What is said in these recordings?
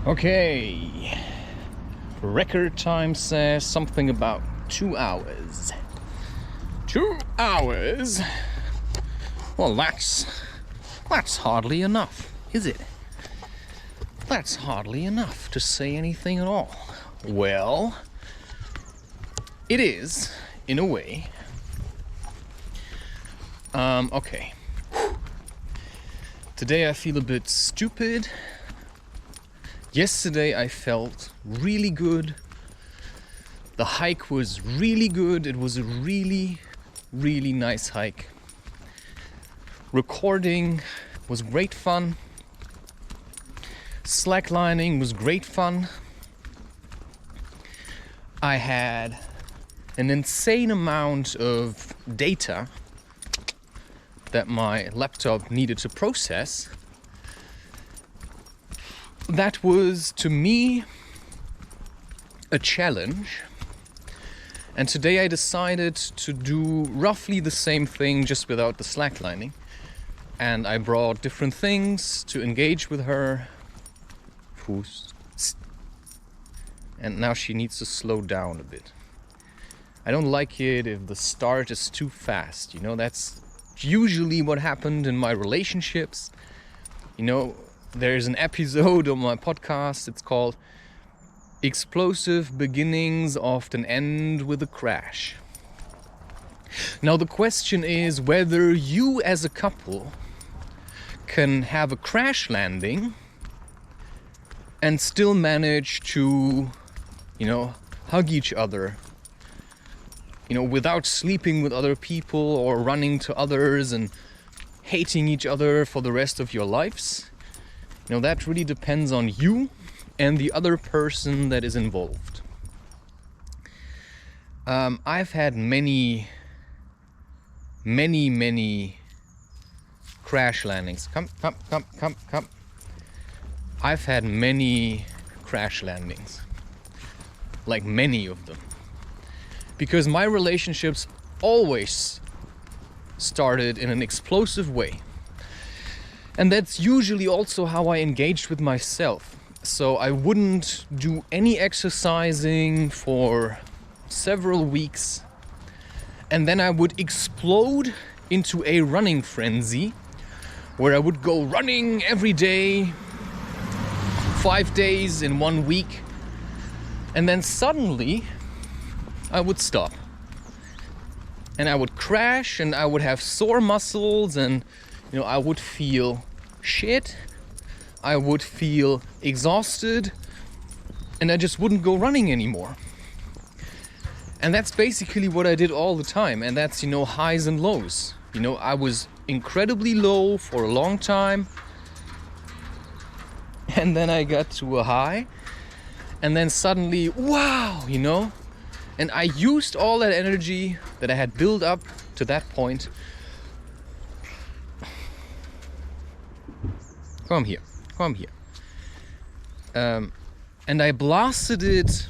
Okay, record time says something about 2 hours. 2 hours? Well, that's hardly enough, is it? That's hardly enough to say anything at all. Well, it is, in a way. Okay. Today I feel a bit stupid. Yesterday I felt really good. The hike was really good. It was a really, really nice hike. Recording was great fun. Slacklining was great fun. I had an insane amount of data that my laptop needed to process. That was, to me, a challenge. And today I decided to do roughly the same thing, just without the slacklining. And I brought different things to engage with her. And now she needs to slow down a bit. I don't like it if the start is too fast. You know, that's usually what happened in my relationships. You know, there's an episode on my podcast, it's called Explosive Beginnings Often End with a Crash. Now the question is whether you as a couple can have a crash landing and still manage to, hug each other, without sleeping with other people or running to others and hating each other for the rest of your lives. That really depends on you and the other person that is involved. I've had many crash landings. Come. I've had many crash landings. Like many of them. Because my relationships always started in an explosive way. And that's usually also how I engaged with myself. So I wouldn't do any exercising for several weeks. And then I would explode into a running frenzy where I would go running every day, 5 days in 1 week. And then suddenly I would stop. And I would crash and I would have sore muscles and I would feel shit, I would feel exhausted, and I just wouldn't go running anymore. And that's basically what I did all the time, and that's, highs and lows. I was incredibly low for a long time, and then I got to a high, and then suddenly, wow, and I used all that energy that I had built up to that point. Come here. And I blasted it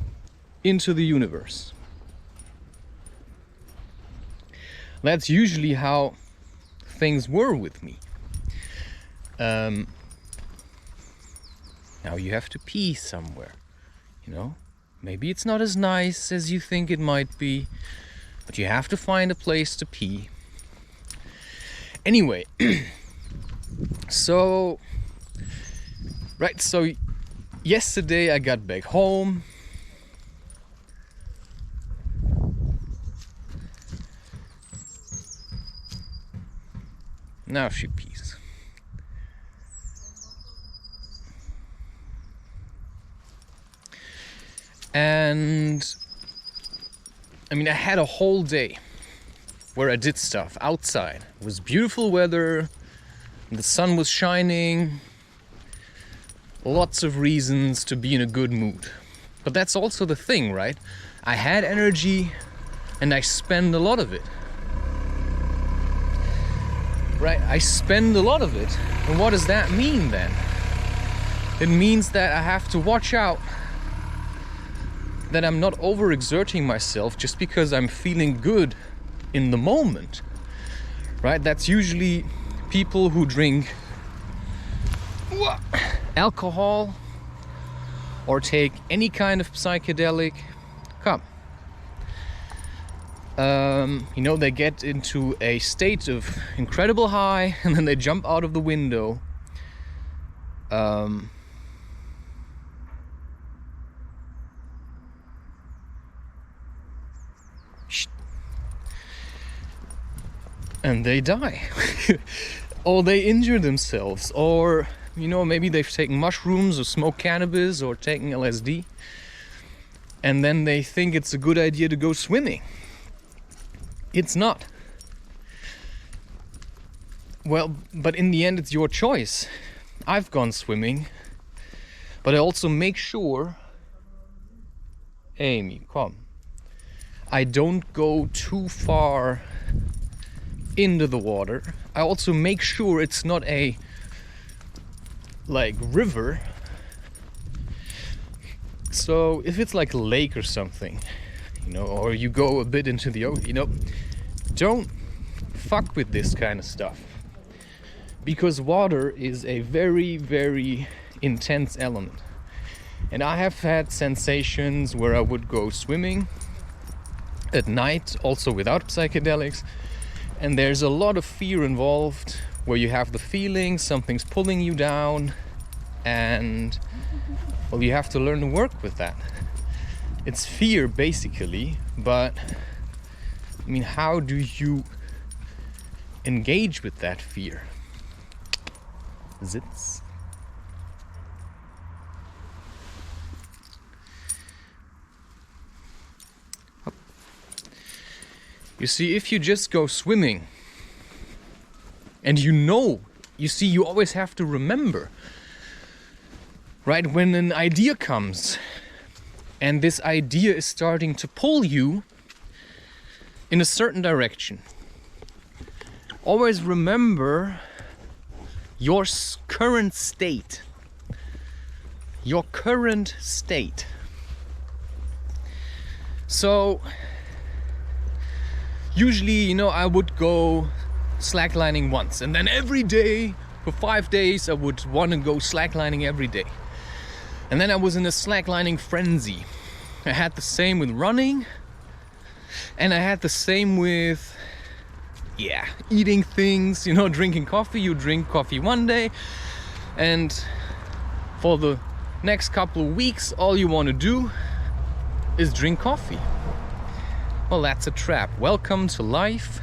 into the universe. That's usually how things were with me. Now you have to pee somewhere, Maybe it's not as nice as you think it might be, but you have to find a place to pee. Anyway, so yesterday I got back home. Now she pees. And I had a whole day where I did stuff outside. It was beautiful weather, the sun was shining. Lots of reasons to be in a good mood. But that's also the thing, right? I had energy and I spend a lot of it. Right? I spend a lot of it. And what does that mean then? It means that I have to watch out that I'm not overexerting myself just because I'm feeling good in the moment. Right? That's usually people who drink alcohol or take any kind of psychedelic, come. You know, they get into a state of incredible high and then they jump out of the window. And they die. Or they injure themselves, or you know, maybe they've taken mushrooms or smoked cannabis or taken LSD, and then they think it's a good idea to go swimming. It's not. Well, but in the end it's your choice. I've gone swimming, but I also make sure, Amy, come, I don't go too far into the water. I also make sure it's not a like river. So if it's like a lake or something, you know, or you go a bit into the ocean, you know, don't fuck with this kind of stuff, because water is a very, very intense element. And I have had sensations where I would go swimming at night, also without psychedelics, and there's a lot of fear involved, where you have the feeling something's pulling you down, and well, you have to learn to work with that. It's fear basically, but I mean, how do you engage with that fear? Sitz. You see, if you just go swimming, and you always have to remember, right, when an idea comes, and this idea is starting to pull you in a certain direction, always remember your current state. Your current state. So, usually, you know, I would go slacklining once, and then every day for 5 days I would want to go slacklining every day. And then I was in a slacklining frenzy. I had the same with running, and I had the same with eating things, you know, drinking coffee. You drink coffee one day, and for the next couple of weeks all you want to do is drink coffee. Well, that's a trap. Welcome to life.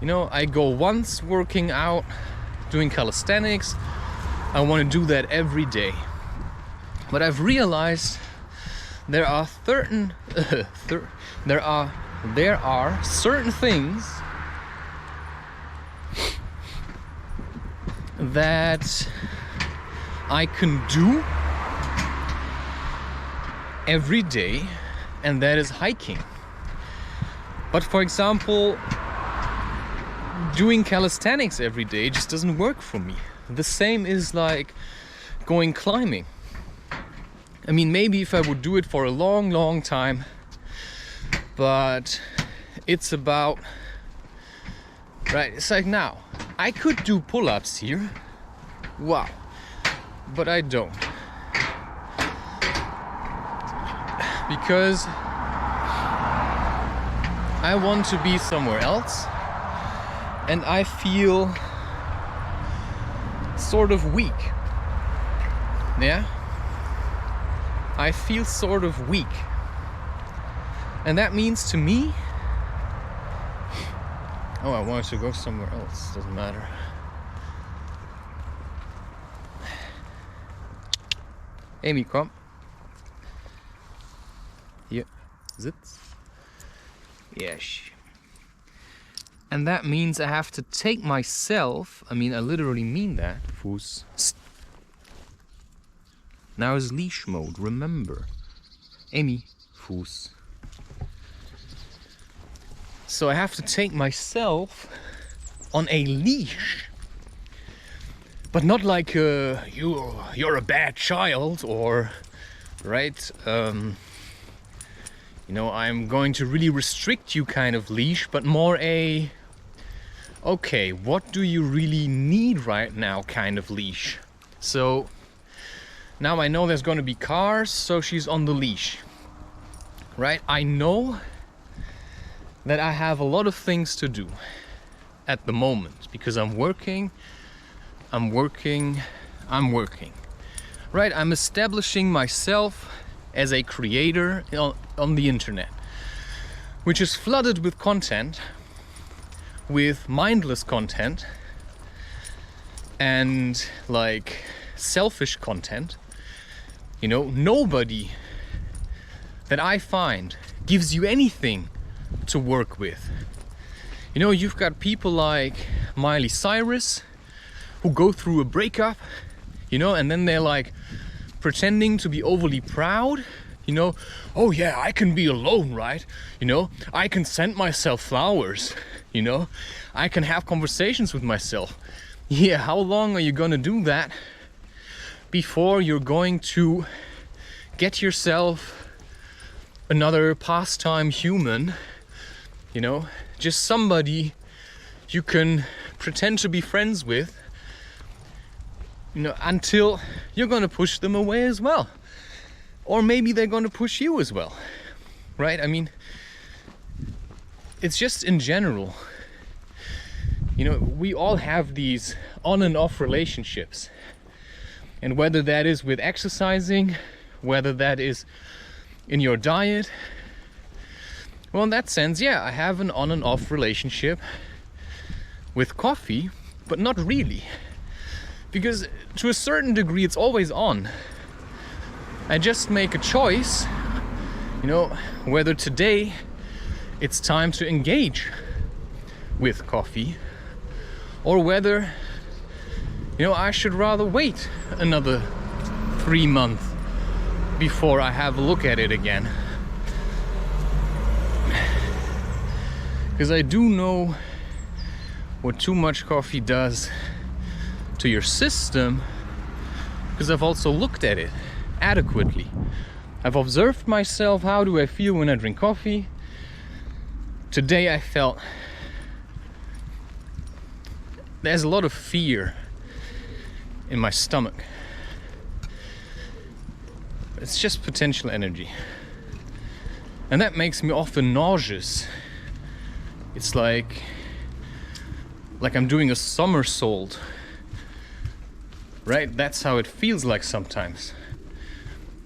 You know, I go once working out, doing calisthenics. I want to do that every day. But I've realized there are certain things that I can do every day, and that is hiking. But for example, doing calisthenics every day just doesn't work for me. The same is like going climbing. I mean, maybe if I would do it for a long, long time, but it's about, right, it's like now, I could do pull-ups here, wow, but I don't. Because I want to be somewhere else, and I feel sort of weak. Yeah? I feel sort of weak. And that means to me, oh, I wanted to go somewhere else, doesn't matter. Amy, komm. Hier, sitz. Yes. And that means I have to take myself, I mean, I literally mean that, Fuß. Now is leash mode, remember. Amy, Fuß. So I have to take myself on a leash. But not like you're a bad child, or, right, you know, I'm going to really restrict you kind of leash, but more a, okay, what do you really need right now kind of leash. So Now I know there's going to be cars, so she's on the leash, right? I know that I have a lot of things to do at the moment because I'm working, right? I'm establishing myself as a creator on the internet, which is flooded with content, with mindless content and like selfish content. You know, nobody that I find gives you anything to work with. You know, you've got people like Miley Cyrus who go through a breakup, you know, and then they're like pretending to be overly proud, you know, oh yeah, I can be alone, right? You know, I can send myself flowers, you know, I can have conversations with myself. Yeah, how long are you gonna do that before you're going to get yourself another pastime human, you know, just somebody you can pretend to be friends with, you know, until you're going to push them away as well, or maybe they're going to push you as well, right? I mean, it's just in general, you know, we all have these on and off relationships. And whether that is with exercising, whether that is in your diet, well, in that sense, yeah, I have an on and off relationship with coffee, but not really. Because to a certain degree, it's always on. I just make a choice, you know, whether today it's time to engage with coffee, or whether, you know, I should rather wait another 3 months before I have a look at it again. Because I do know what too much coffee does to your system, because I've also looked at it adequately. I've observed myself, how do I feel when I drink coffee? Today I felt there's a lot of fear in my stomach. It's just potential energy. And that makes me often nauseous. It's like I'm doing a somersault. Right? That's how it feels like sometimes.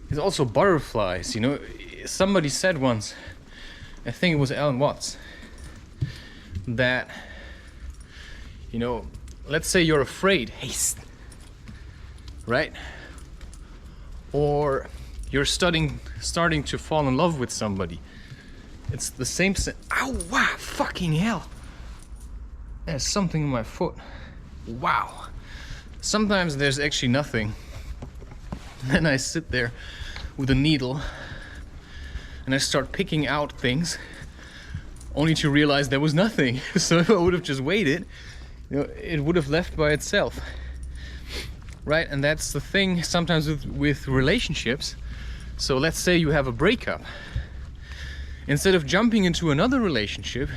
There's also butterflies, you know. Somebody said once, I think it was Alan Watts, that, you know, let's say you're afraid, haste, right? Or you're starting to fall in love with somebody. It's the same. Ow! Wow! Fucking hell! There's something in my foot. Wow! Sometimes there's actually nothing. Then I sit there with a needle and I start picking out things, only to realize there was nothing. So if I would have just waited, you know, it would have left by itself. Right? And that's the thing sometimes with relationships. So let's say you have a breakup. Instead of jumping into another relationship,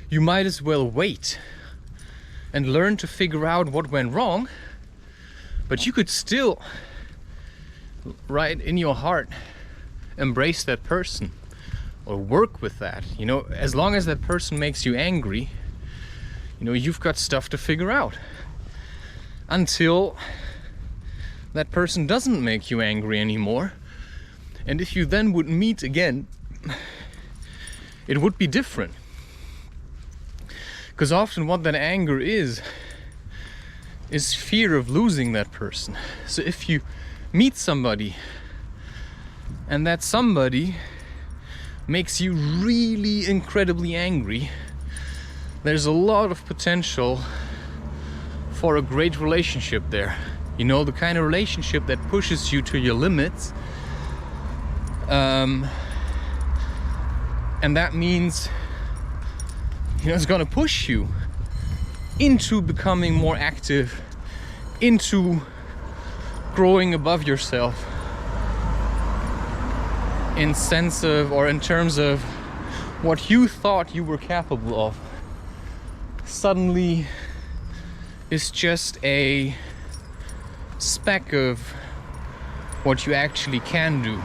you might as well wait and learn to figure out what went wrong. But you could still, right in your heart, embrace that person or work with that. You know, as long as that person makes you angry, you know, you've got stuff to figure out. Until that person doesn't make you angry anymore. And if you then would meet again, it would be different. Because often what that anger is fear of losing that person. So if you meet somebody and that somebody makes you really incredibly angry, there's a lot of potential for a great relationship there. You know, the kind of relationship that pushes you to your limits. And that means, you know, it's gonna push you into becoming more active, into growing above yourself in sense of, or in terms of what you thought you were capable of, suddenly is just a speck of what you actually can do.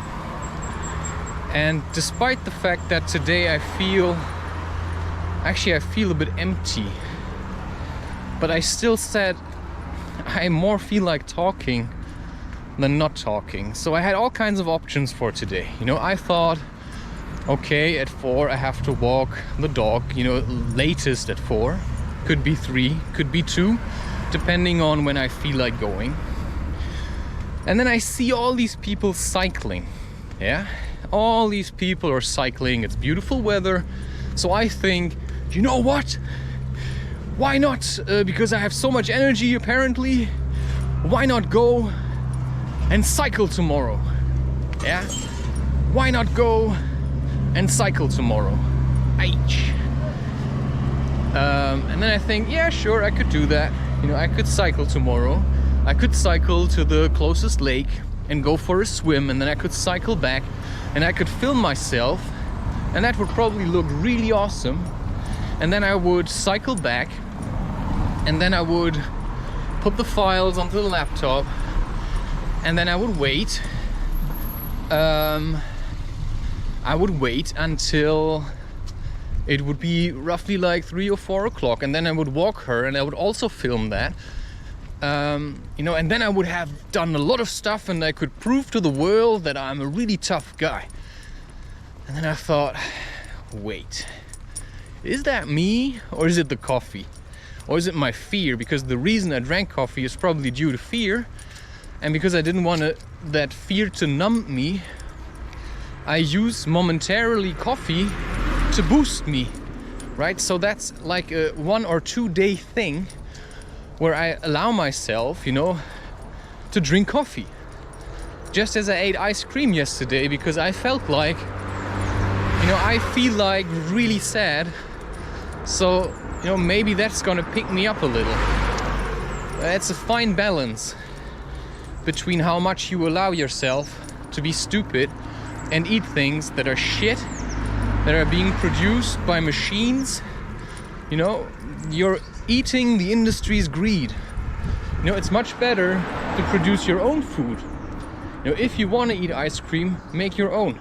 And despite the fact that today I feel a bit empty, but I still said I more feel like talking than not talking. So I had all kinds of options for today. You know, I thought, okay, at 4 I have to walk the dog, you know, latest at 4. Could be 3, could be 2, depending on when I feel like going. And then I see all these people cycling, yeah? All these people are cycling, it's beautiful weather. So I think, you know what? Why not? Because I have so much energy apparently, why not go and cycle tomorrow? Yeah? Why not go and cycle tomorrow? H. And then I think, yeah, sure, I could do that. You know, I could cycle tomorrow. I could cycle to the closest lake and go for a swim, and then I could cycle back and I could film myself, and that would probably look really awesome. And then I would cycle back, and then I would put the files onto the laptop, and then I would wait. I would wait until it would be roughly like 3 or 4 o'clock, and then I would walk her, and I would also film that. You know, and then I would have done a lot of stuff, and I could prove to the world that I'm a really tough guy. And then I thought, wait, is that me, or is it the coffee? Or is it my fear? Because the reason I drank coffee is probably due to fear, and because I didn't want that fear to numb me, I use momentarily coffee to boost me, right? So that's like a 1 or 2 day thing where I allow myself, you know, to drink coffee. Just as I ate ice cream yesterday, because I felt like, you know, I feel like really sad. So, you know, maybe that's gonna pick me up a little. It's a fine balance between how much you allow yourself to be stupid and eat things that are shit, that are being produced by machines. You know, you're eating the industry's greed. You know, it's much better to produce your own food. You know, if you want to eat ice cream, make your own,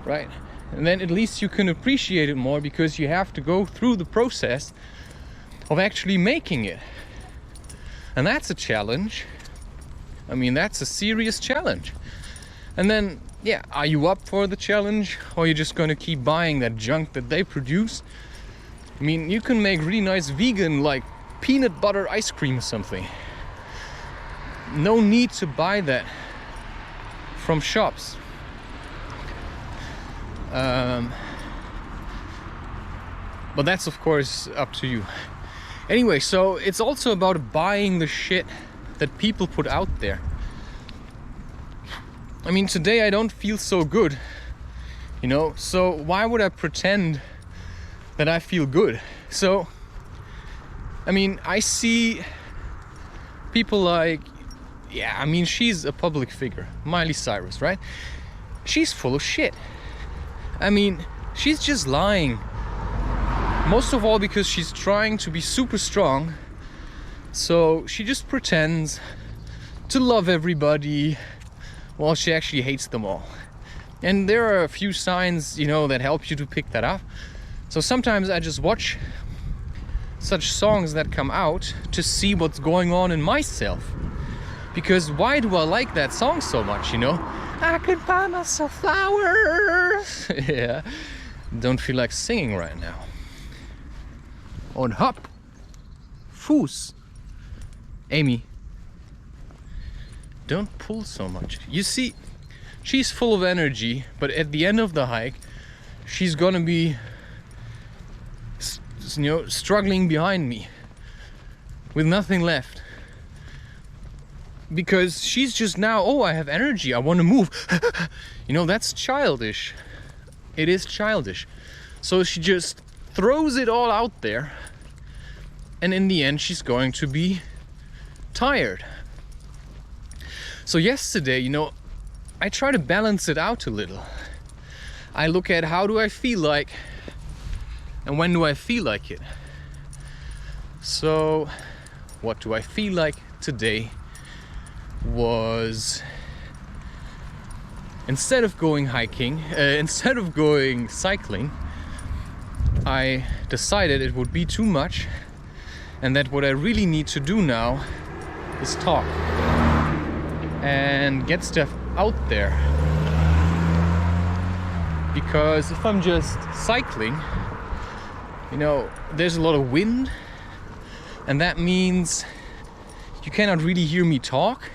right? And then at least you can appreciate it more, because you have to go through the process of actually making it. And that's a challenge. I mean, that's a serious challenge. And then, yeah, are you up for the challenge, or are you just gonna keep buying that junk that they produce? I mean, you can make really nice vegan, like peanut butter ice cream or something. No need to buy that from shops. But that's of course up to you. Anyway, so it's also about buying the shit that people put out there. I mean, today I don't feel so good, you know, so why would I pretend that I feel good? So, I mean, I see people like, yeah, I mean, she's a public figure, Miley Cyrus, right? She's full of shit. I mean, she's just lying. Most of all because she's trying to be super strong. So she just pretends to love everybody while she actually hates them all. And there are a few signs, you know, that help you to pick that up. So sometimes I just watch such songs that come out to see what's going on in myself. Because why do I like that song so much, you know? I could buy myself flowers. Yeah, don't feel like singing right now. Und hopp, Fuß. Amy, don't pull so much. You see, she's full of energy, but at the end of the hike, she's gonna be, you know, struggling behind me with nothing left. Because she's just now, oh, I have energy, I want to move. You know, that's childish. It is childish. So she just throws it all out there, and in the end she's going to be tired. So yesterday, you know, I try to balance it out a little. I look at how do I feel like, and when do I feel like it. So what do I feel like today was instead of going hiking, instead of going cycling, I decided it would be too much, and that what I really need to do now is talk and get stuff out there. Because if I'm just cycling, you know, there's a lot of wind, and that means you cannot really hear me talk,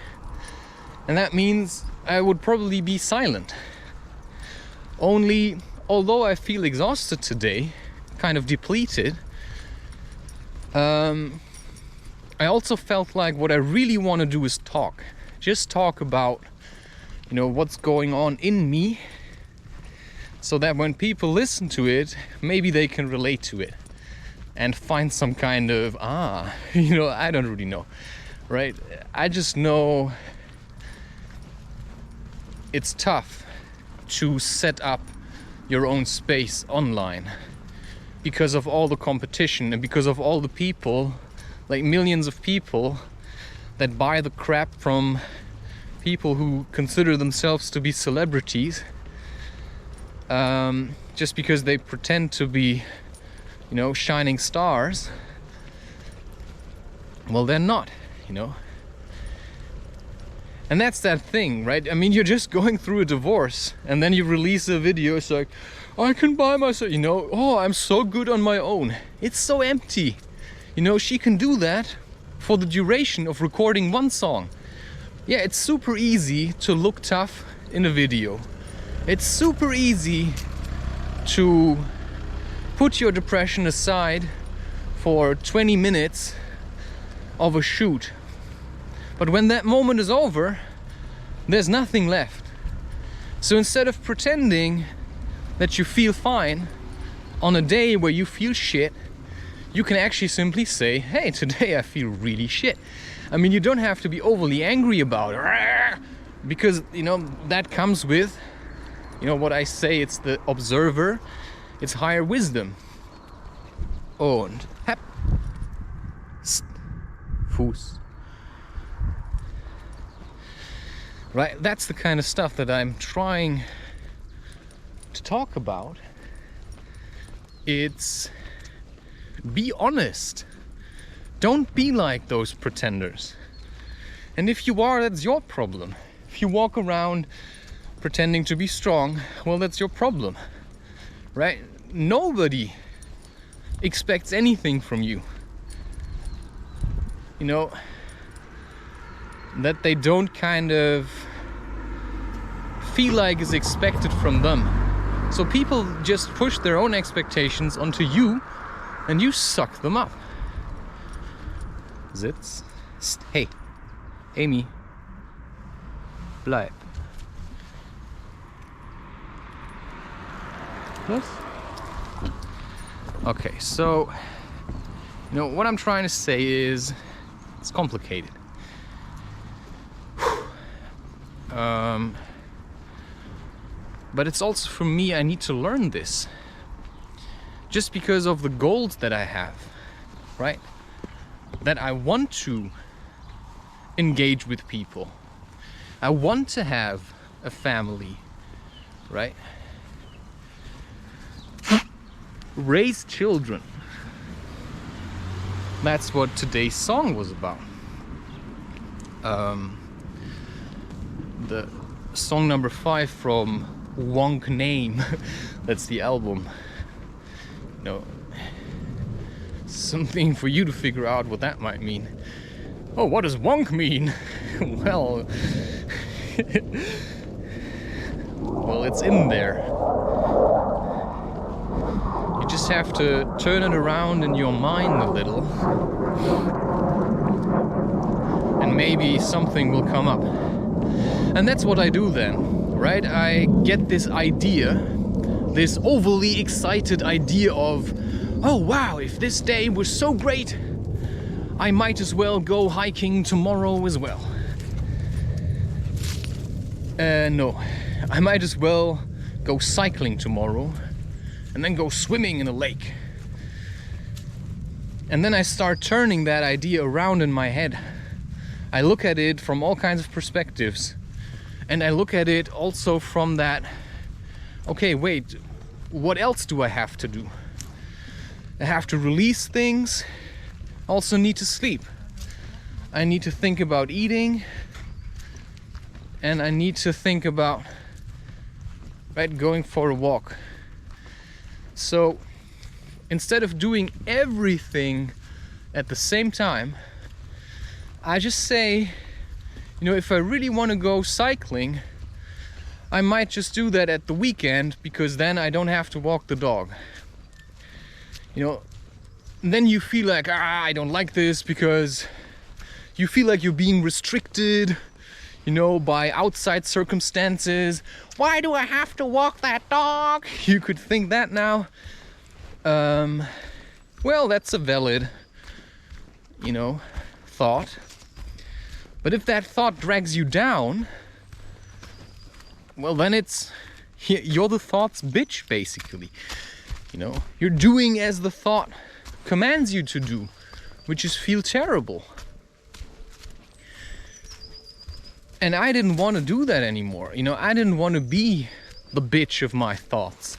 and that means I would probably be silent. Only, although I feel exhausted today, kind of depleted, I also felt like what I really want to do is talk. Just talk about, you know, what's going on in me, so that when people listen to it, maybe they can relate to it and find some kind of, you know, I don't really know, right? I just know it's tough to set up your own space online because of all the competition and because of all the people, like millions of people, that buy the crap from people who consider themselves to be celebrities, just because they pretend to be, you know, shining stars. Well, they're not, you know. And that's that thing, right? I mean, you're just going through a divorce, and then you release a video. It's like, I can buy myself, you know, oh, I'm so good on my own. It's so empty. You know, she can do that for the duration of recording one song. Yeah, it's super easy to look tough in a video. It's super easy to put your depression aside for 20 minutes of a shoot. But when that moment is over, there's nothing left. So instead of pretending that you feel fine on a day where you feel shit, you can actually simply say, hey, today I feel really shit. I mean, you don't have to be overly angry about it, because, you know, that comes with, you know, what I say, it's the observer, it's higher wisdom. Und hep, Fuß. Right, that's the kind of stuff that I'm trying to talk about. It's be honest. Don't be like those pretenders. And if you are, that's your problem. If you walk around pretending to be strong, well, that's your problem, right? Nobody expects anything from you. You know, that they don't kind of feel like is expected from them. So people just push their own expectations onto you, and you suck them up. Sitz. Hey, Amy, bleib. Yes? Okay, so, you know, what I'm trying to say is, it's complicated. But it's also, for me, I need to learn this. Just because of the goals that I have, right? That I want to engage with people. I want to have a family, right? Raise children. That's what today's song was about. The song number 5 from Wonk Name. That's the album. You know, something for you to figure out what that might mean. Oh, what does wonk mean? Well, well, it's in there. You just have to turn it around in your mind a little, and maybe something will come up. And that's what I do then, right? I get this idea, this overly excited idea of, oh wow, if this day was so great, I might as well go hiking tomorrow as well. No, I might as well go cycling tomorrow and then go swimming in a lake. And then I start turning that idea around in my head. I look at it from all kinds of perspectives. And I look at it also from that, okay, wait, what else do I have to do? I have to release things, also need to sleep. I need to think about eating, and I need to think about, right, going for a walk. So instead of doing everything at the same time, I just say, you know, if I really want to go cycling, I might just do that at the weekend, because then I don't have to walk the dog. You know, then you feel like, I don't like this, because you feel like you're being restricted, you know, by outside circumstances. Why do I have to walk that dog? You could think that now. Well, that's a valid, you know, thought. But if that thought drags you down, well, then you're the thought's bitch, basically. You know, you're doing as the thought commands you to do, which is feel terrible. And I didn't want to do that anymore. You know, I didn't want to be the bitch of my thoughts,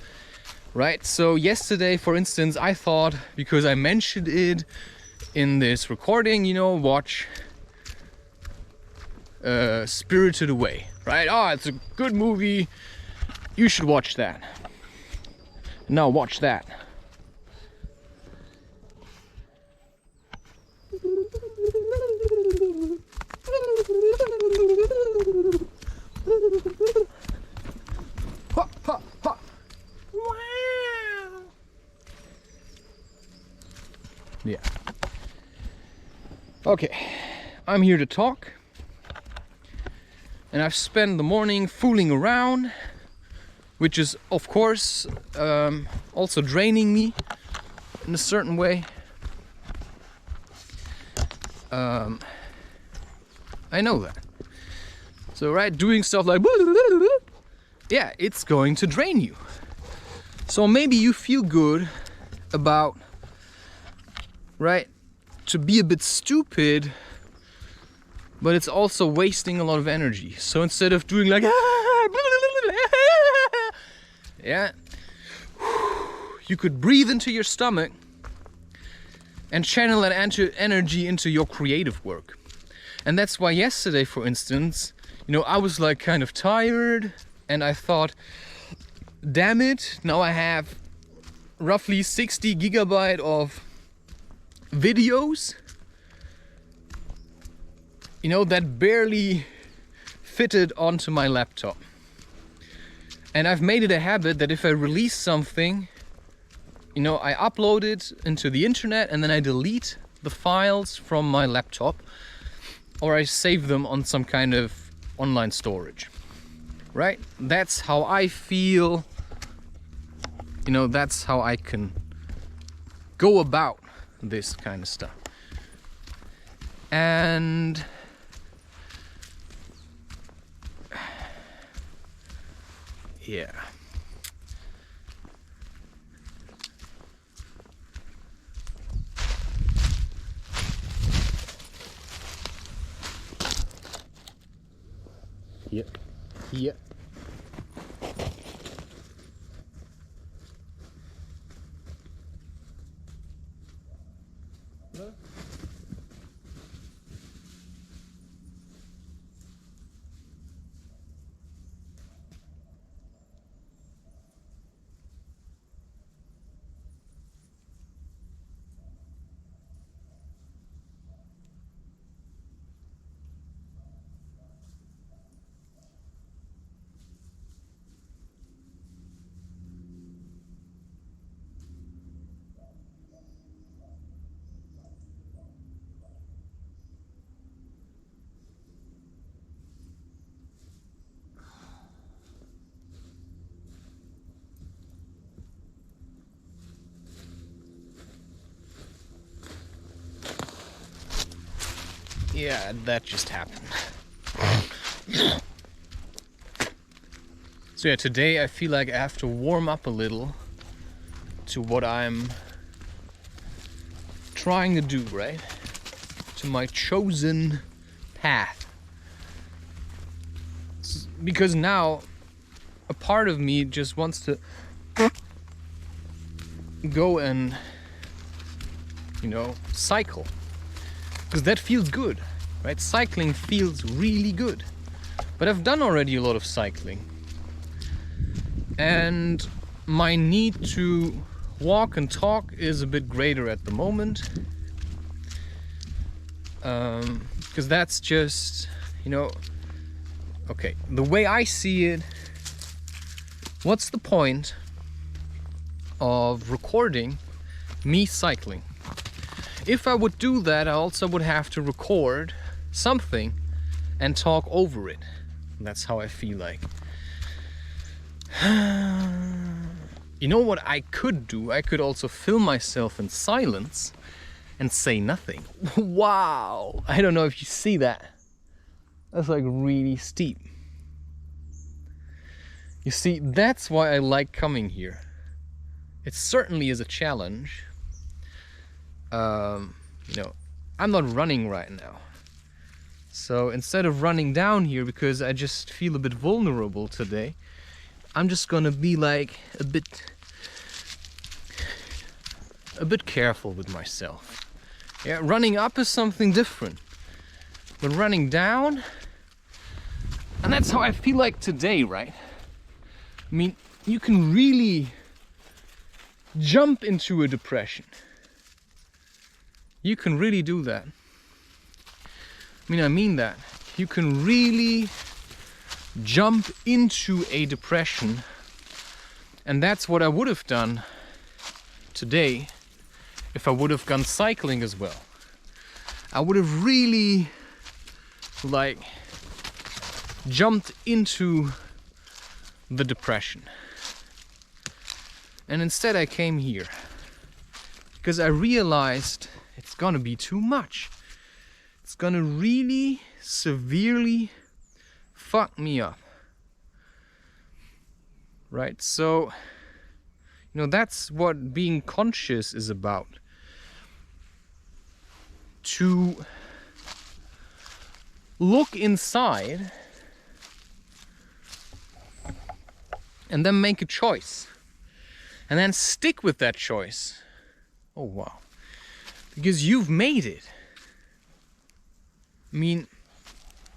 right? So yesterday, for instance, I thought, because I mentioned it in this recording, you know, watch Spirited Away, right? Oh, it's a good movie, you should watch that. Now watch that. Ha, ha, ha. Wow. Yeah. Okay, I'm here to talk. And I've spent the morning fooling around, which is, of course, also draining me in a certain way. I know that. So, right, doing stuff like, yeah, it's going to drain you. So maybe you feel good about, right, to be a bit stupid, but it's also wasting a lot of energy. So instead of doing like, yeah, you could breathe into your stomach and channel that energy into your creative work. And that's why yesterday, for instance, you know, I was like kind of tired, and I thought, damn it, now I have roughly 60 gigabyte of videos, you know, that barely fitted onto my laptop. And I've made it a habit that if I release something, you know, I upload it into the internet and then I delete the files from my laptop, or I save them on some kind of online storage, right? That's how I feel, you know, that's how I can go about this kind of stuff. And yeah. Yep. Yep. No. Yeah, that just happened. So yeah, today I feel like I have to warm up a little to what I'm trying to do, right? To my chosen path. because now a part of me just wants to go and, you know, cycle, because that feels good, right? Cycling feels really good. But I've done already a lot of cycling, and my need to walk and talk is a bit greater at the moment, because that's just, you know, okay, the way I see it, what's the point of recording me cycling? If I would do that, I also would have to record something and talk over it. That's how I feel like. You know what I could do? I could also film myself in silence and say nothing. Wow! I don't know if you see that. That's like really steep. You see, that's why I like coming here. It certainly is a challenge. You know, I'm not running right now. So instead of running down here, because I just feel a bit vulnerable today, I'm just gonna be like a bit careful with myself. Yeah, running up is something different, but running down, and that's how I feel like today, right? I mean, you can really jump into a depression. You can really do that. I mean that. You can really jump into a depression, and that's what I would have done today if I would have gone cycling as well. I would have really like jumped into the depression, and instead I came here because I realized it's gonna be too much. It's gonna really severely fuck me up, right? So, you know, that's what being conscious is about. To look inside and then make a choice, and then stick with that choice. Oh wow, because you've made it. I mean,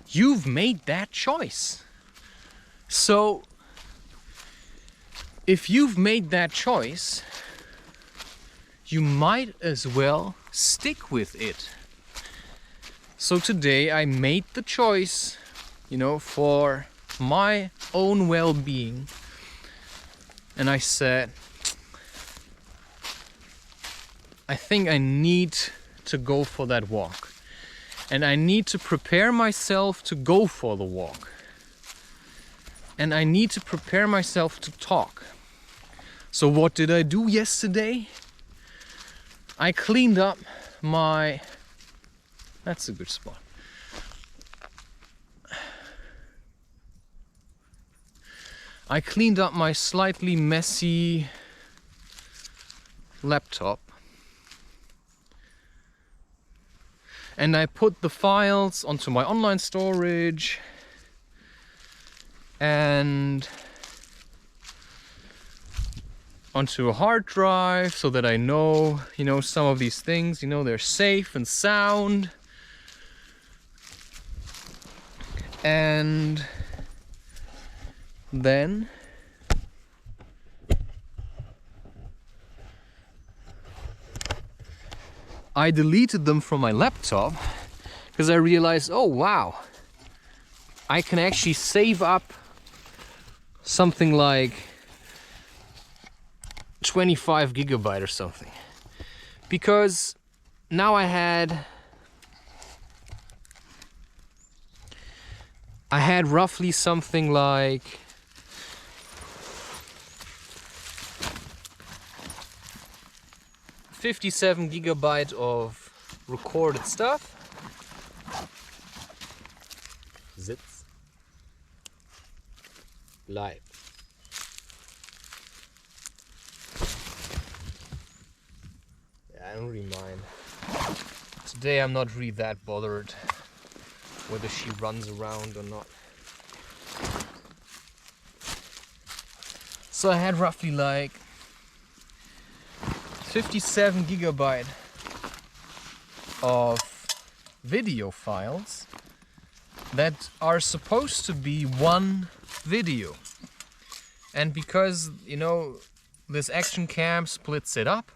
you've made that choice. So if you've made that choice, you might as well stick with it. So today I made the choice, you know, for my own well-being, and I said, I think I need to go for that walk. And I need to prepare myself to go for the walk. And I need to prepare myself to talk. So what did I do yesterday? I cleaned up my... That's a good spot. I cleaned up my slightly messy laptop. And I put the files onto my online storage and onto a hard drive, so that I know, you know, some of these things, you know, they're safe and sound. And then I deleted them from my laptop, because I realized, oh wow, I can actually save up something like 25 gigabyte or something. Because now I had roughly something like 57 gigabyte of recorded stuff. Sitz. Live. Yeah, I don't really mind. Today I'm not really that bothered whether she runs around or not. So I had roughly like 57 gigabyte of video files that are supposed to be one video. And because, you know, this action cam splits it up.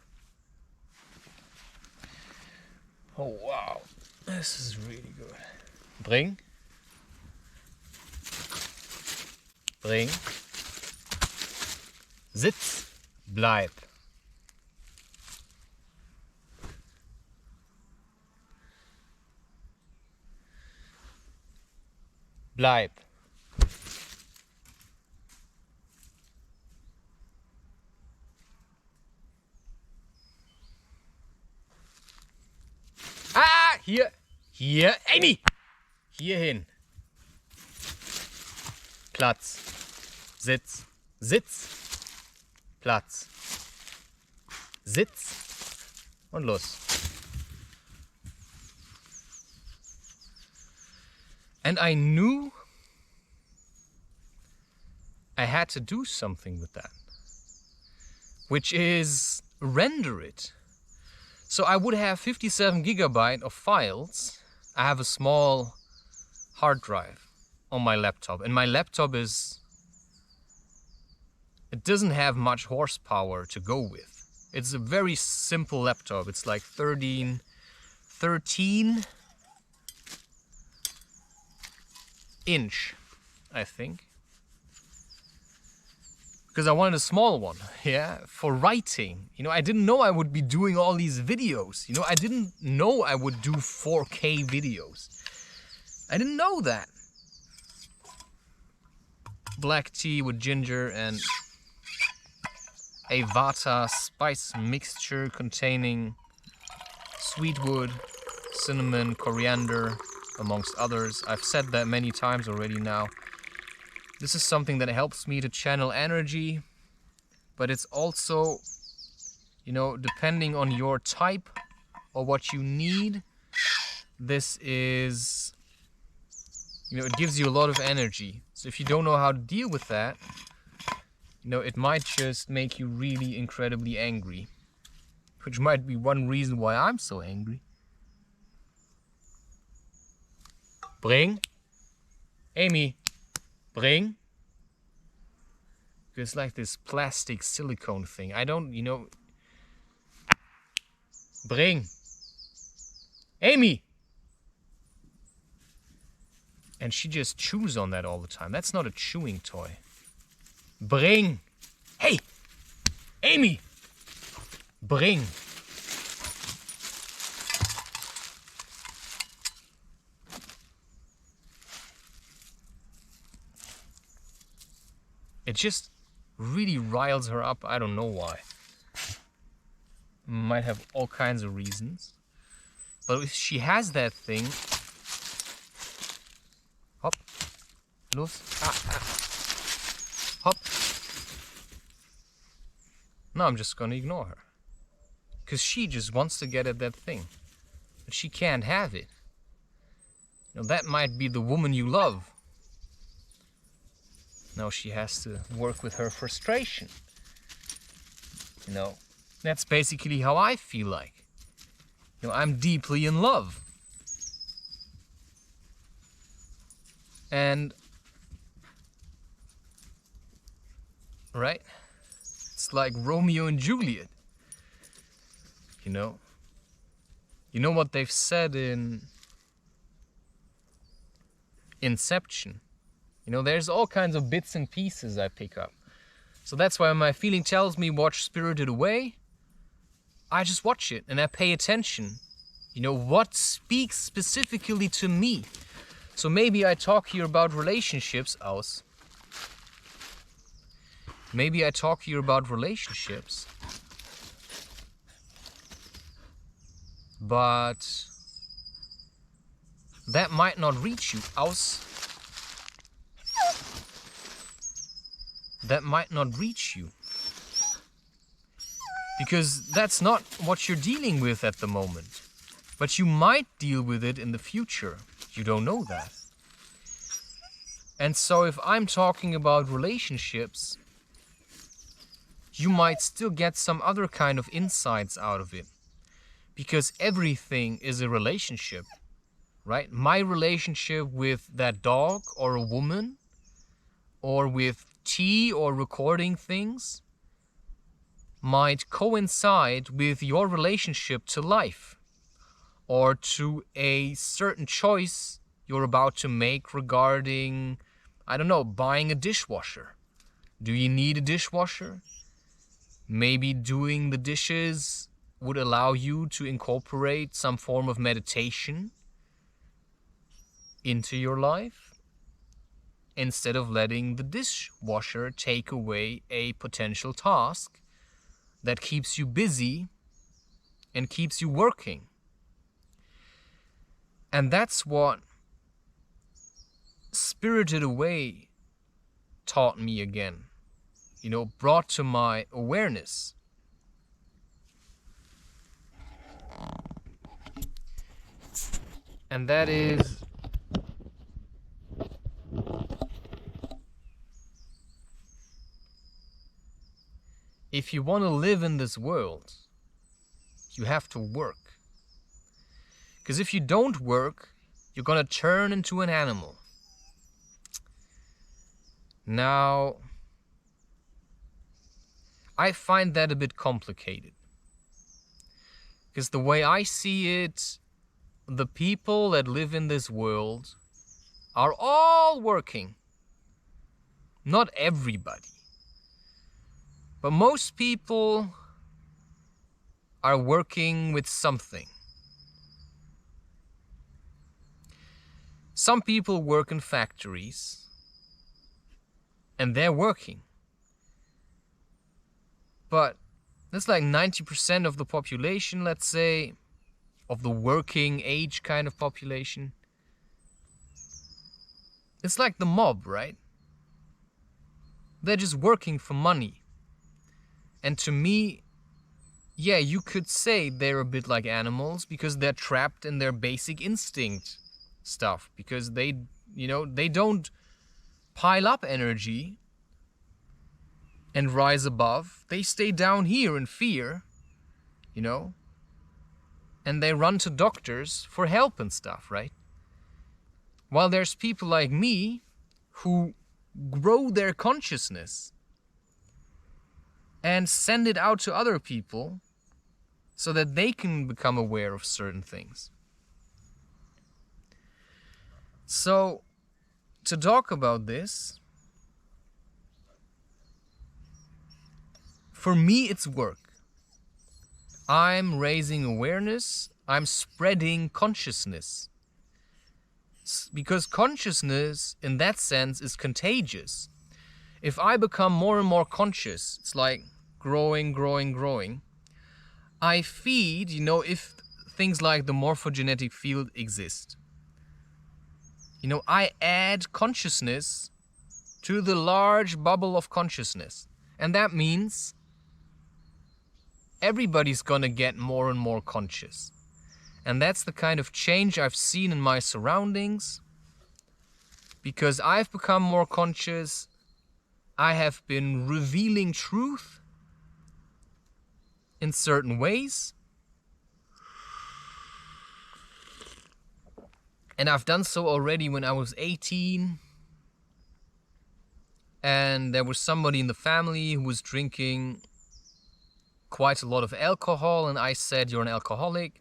Oh wow, this is really good. Bring. Bring. Sitz. Bleib. Bleib. Ah, hier. Hier. Amy! Hier hin. Platz. Sitz. Sitz. Platz. Sitz. Und los. And I knew I had to do something with that, which is render it. So I would have 57 gigabyte of files. I have a small hard drive on my laptop, and my laptop it doesn't have much horsepower to go with. It's a very simple laptop. It's like 13 inch, I think. Because I wanted a small one, yeah, for writing. You know, I didn't know I would be doing all these videos. You know, I didn't know I would do 4K videos. I didn't know that. Black tea with ginger and a Vata spice mixture containing sweetwood, cinnamon, coriander, amongst others. I've said that many times already now. This is something that helps me to channel energy, but it's also, you know, depending on your type or what you need, this is, you know, it gives you a lot of energy. So if you don't know how to deal with that, you know, it might just make you really incredibly angry, which might be one reason why I'm so angry. Bring. Amy. Bring. It's like this plastic silicone thing. I don't, you know. Bring. Amy. And she just chews on that all the time. That's not a chewing toy. Bring. Hey. Amy. Bring. It just really riles her up. I don't know why. Might have all kinds of reasons. But if she has that thing... Hop. Los. Hop. No, I'm just gonna ignore her. Because she just wants to get at that thing. But she can't have it. You know, that might be the woman you love. Now she has to work with her frustration. You know, that's basically how I feel like. You know, I'm deeply in love. And, right? It's like Romeo and Juliet. You know? You know what they've said in Inception? You know, there's all kinds of bits and pieces I pick up. So that's why when my feeling tells me watch Spirited Away, I just watch it and I pay attention. You know, what speaks specifically to me. So maybe I talk here about relationships, Aus. Maybe I talk here about relationships. But that might not reach you, Aus. That might not reach you. Because that's not what you're dealing with at the moment. But you might deal with it in the future. You don't know that. And so if I'm talking about relationships, you might still get some other kind of insights out of it. Because everything is a relationship, right? My relationship with that dog or a woman, or with tea or recording things, might coincide with your relationship to life, or to a certain choice you're about to make regarding, I don't know, buying a dishwasher. Do you need a dishwasher? Maybe doing the dishes would allow you to incorporate some form of meditation into your life, instead of letting the dishwasher take away a potential task that keeps you busy and keeps you working. And that's what Spirited Away taught me again, brought to my awareness. And that is, if you want to live in this world, you have to work. Because if you don't work, you're gonna turn into an animal. Now, I find that a bit complicated. Because the way I see it, the people that live in this world are all working. Not everybody. But most people are working with something. Some people work in factories, and they're working. But that's like 90% of the population, let's say, of the working age kind of population. It's like the mob, right? They're just working for money. And to me, yeah, you could say they're a bit like animals because they're trapped in their basic instinct stuff. Because they don't pile up energy and rise above. They stay down here in fear, and they run to doctors for help and stuff, right? While there's people like me who grow their consciousness and send it out to other people so that they can become aware of certain things. So, to talk about this, for me it's work. I'm raising awareness, I'm spreading consciousness. Because consciousness, in that sense, is contagious. If I become more and more conscious, it's like growing. I feed, if things like the morphogenetic field exist. I add consciousness to the large bubble of consciousness. And that means everybody's gonna get more and more conscious. And that's the kind of change I've seen in my surroundings. Because I've become more conscious, I have been revealing truth in certain ways. And I've done so already when I was 18. And there was somebody in the family who was drinking quite a lot of alcohol, and I said, "You're an alcoholic."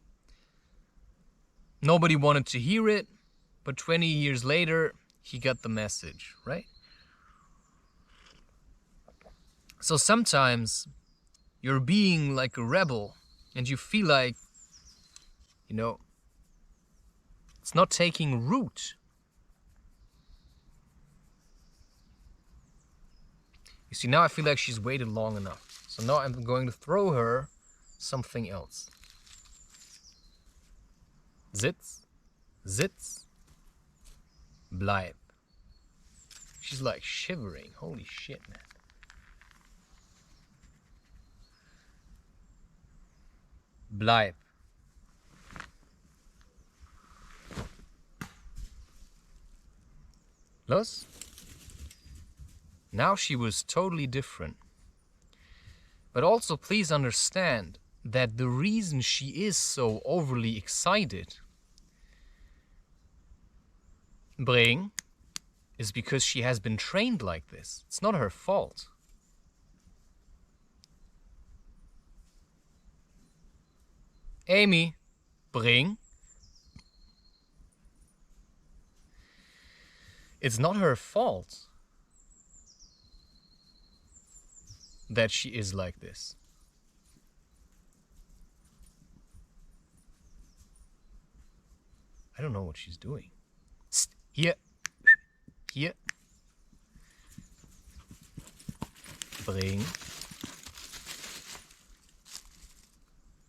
Nobody wanted to hear it, but 20 years later, he got the message, right? So sometimes you're being like a rebel, and you feel like, it's not taking root. You see, now I feel like she's waited long enough. So now I'm going to throw her something else. Sitz, sitz, bleib. She's like shivering. Holy shit, man. Bleib. Los? Now she was totally different. But also please understand that the reason she is so overly excited, Bring, is because she has been trained like this. It's not her fault. Amy, Bring. It's not her fault that she is like this. I don't know what she's doing. Hier. Hier. Bring.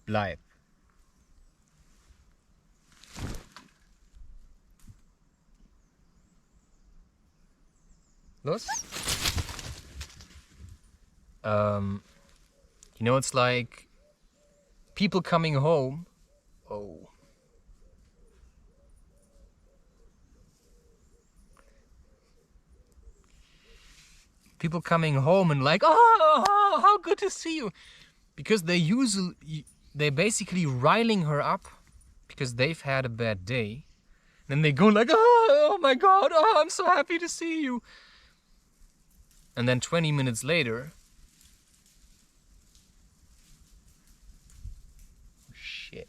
Bleib. Los? You know, it's like people coming home. Oh. People coming home and like, oh, how good to see you. Because they're basically riling her up because they've had a bad day. Then they go like, oh my God, oh, I'm so happy to see you. And then 20 minutes later, shit.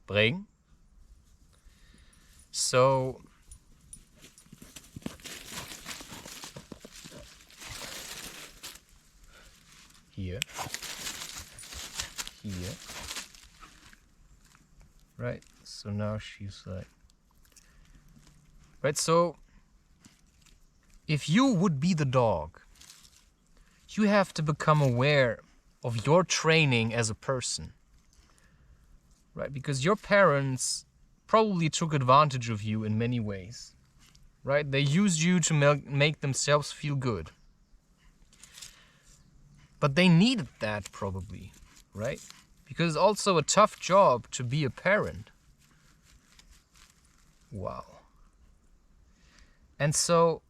Bring. So here, right? So now she's like, right? So if you would be the dog, you have to become aware of your training as a person, right? Because your parents probably took advantage of you in many ways, right? They used you to make themselves feel good. But they needed that probably, right? Because it's also a tough job to be a parent. Wow. And so,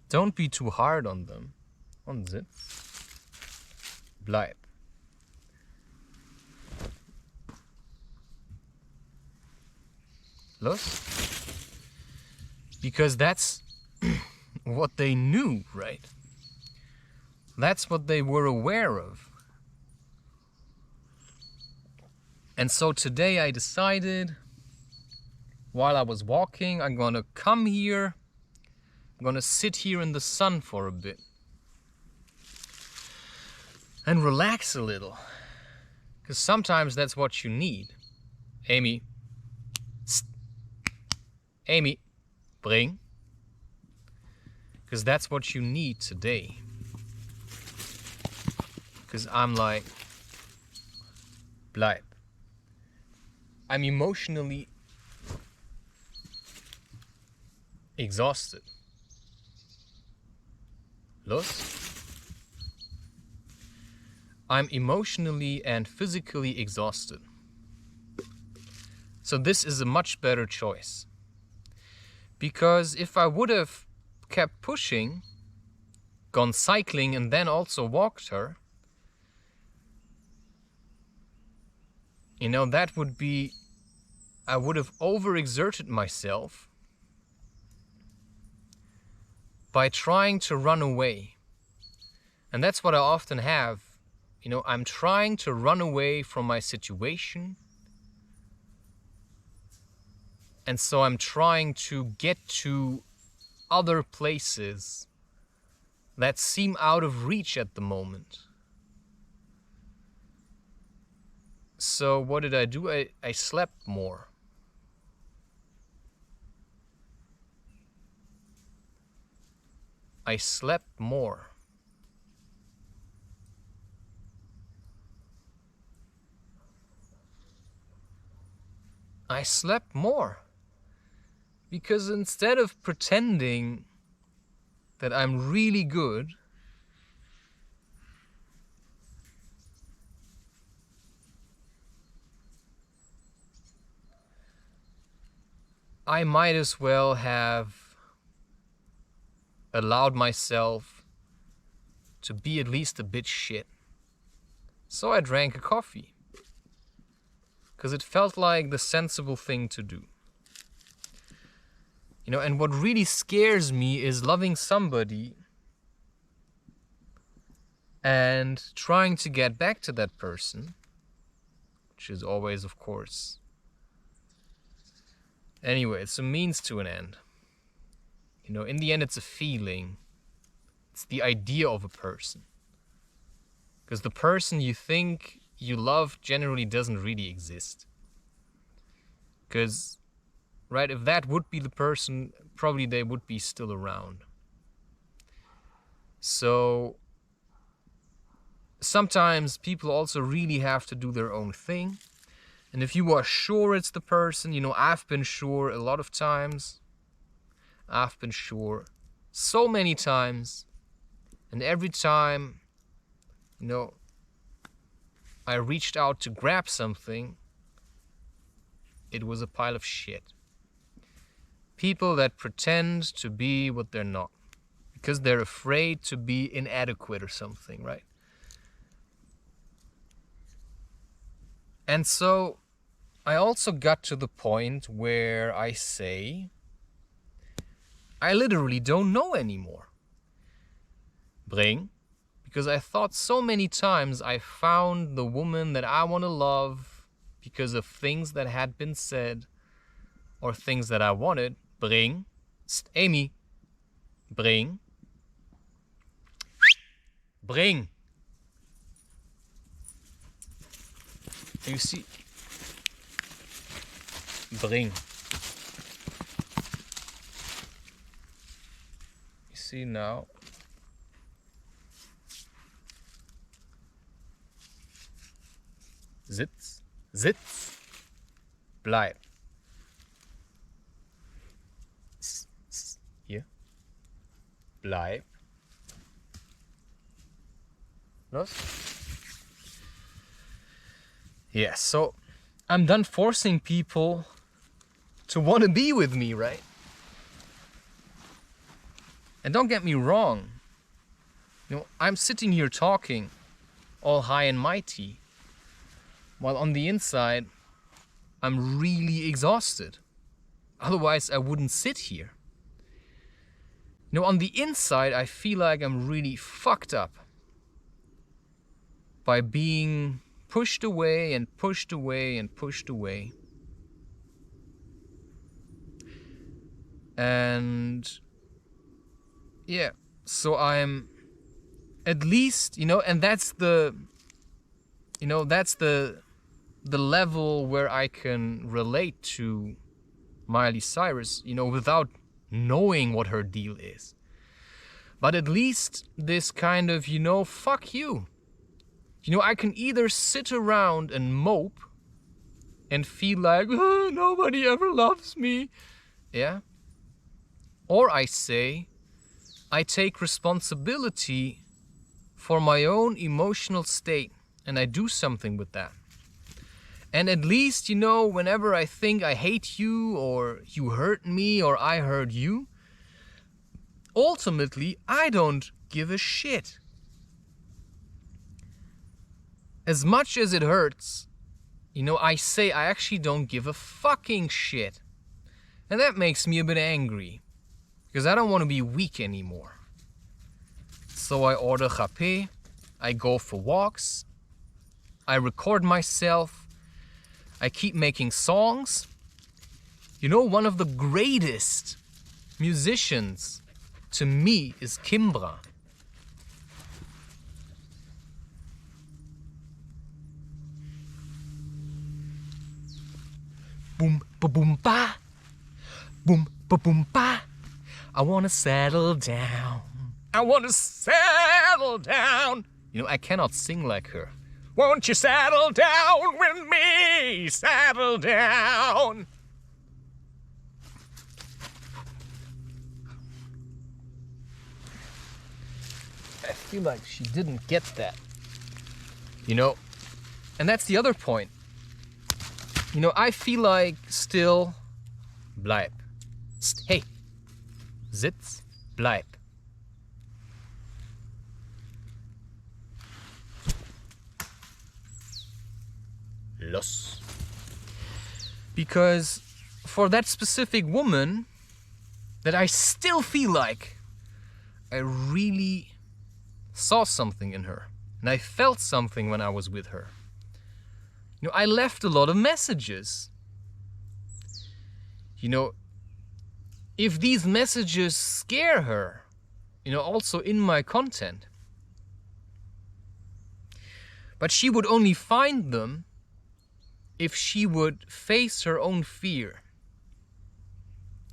don't be too hard on them. On Sitz. Bleib. Los? Because that's what they knew, right? That's what they were aware of. And so today I decided, while I was walking, I'm gonna come here, I'm gonna sit here in the sun for a bit. And relax a little. Because sometimes that's what you need. Amy. Amy. Bring. Because that's what you need today. Because I'm like, bleib. I'm emotionally exhausted. Los? I'm emotionally and physically exhausted. So this is a much better choice. Because if I would have kept pushing, gone cycling and then also walked her, you know, that would be, I would have overexerted myself by trying to run away. And that's what I often have. You know, I'm trying to run away from my situation. And so I'm trying to get to other places that seem out of reach at the moment. So what did I do? I slept more. I slept more. I slept more. Because instead of pretending that I'm really good, I might as well have allowed myself to be at least a bit shit. So I drank a coffee. Because it felt like the sensible thing to do. You know, and what really scares me is loving somebody and trying to get back to that person, which is always, of course. Anyway, it's a means to an end. You know, in the end, it's a feeling. It's the idea of a person. Because the person you think you love generally doesn't really exist. Because, right, if that would be the person, probably they would be still around. So, sometimes people also really have to do their own thing. And if you are sure it's the person, you know, I've been sure a lot of times. I've been sure so many times. And every time, you know, I reached out to grab something, it was a pile of shit. People that pretend to be what they're not. Because they're afraid to be inadequate or something, right? And so I also got to the point where I say, I literally don't know anymore. Bring. Because I thought so many times I found the woman that I want to love because of things that had been said or things that I wanted. Bring. Amy. Bring. Bring. You see? Bring. You see now? Sitz. Sitz. Bleib. Hier. Bleib. Los. Yeah, so I'm done forcing people to want to be with me, right? And don't get me wrong. You know, I'm sitting here talking all high and mighty, while on the inside, I'm really exhausted. Otherwise, I wouldn't sit here. You know, on the inside, I feel like I'm really fucked up by being pushed away and pushed away and pushed away. And yeah, so I'm at least, you know, and that's the, you know, that's the level where I can relate to Miley Cyrus, you know, without knowing what her deal is. But at least this kind of, you know, fuck you. You know, I can either sit around and mope and feel like, oh, nobody ever loves me. Yeah. Or I say, I take responsibility for my own emotional state and I do something with that. And at least, you know, whenever I think I hate you or you hurt me or I hurt you, ultimately, I don't give a shit. As much as it hurts, you know, I say I actually don't give a fucking shit. And that makes me a bit angry. Because I don't want to be weak anymore. So I order rapé, I go for walks, I record myself, I keep making songs. You know, one of the greatest musicians to me is Kimbra. Boom, ba boom, ba. Boom, ba boom, ba. I wanna settle down. I wanna settle down. You know, I cannot sing like her. Won't you settle down with me? Settle down. I feel like she didn't get that. You know, and that's the other point. You know, I feel like still bleib. Hey, sitz, bleib. Los. Because for that specific woman, that I still feel like I really saw something in her. And I felt something when I was with her. You know, I left a lot of messages. You know, if these messages scare her, you know, also in my content, but she would only find them if she would face her own fear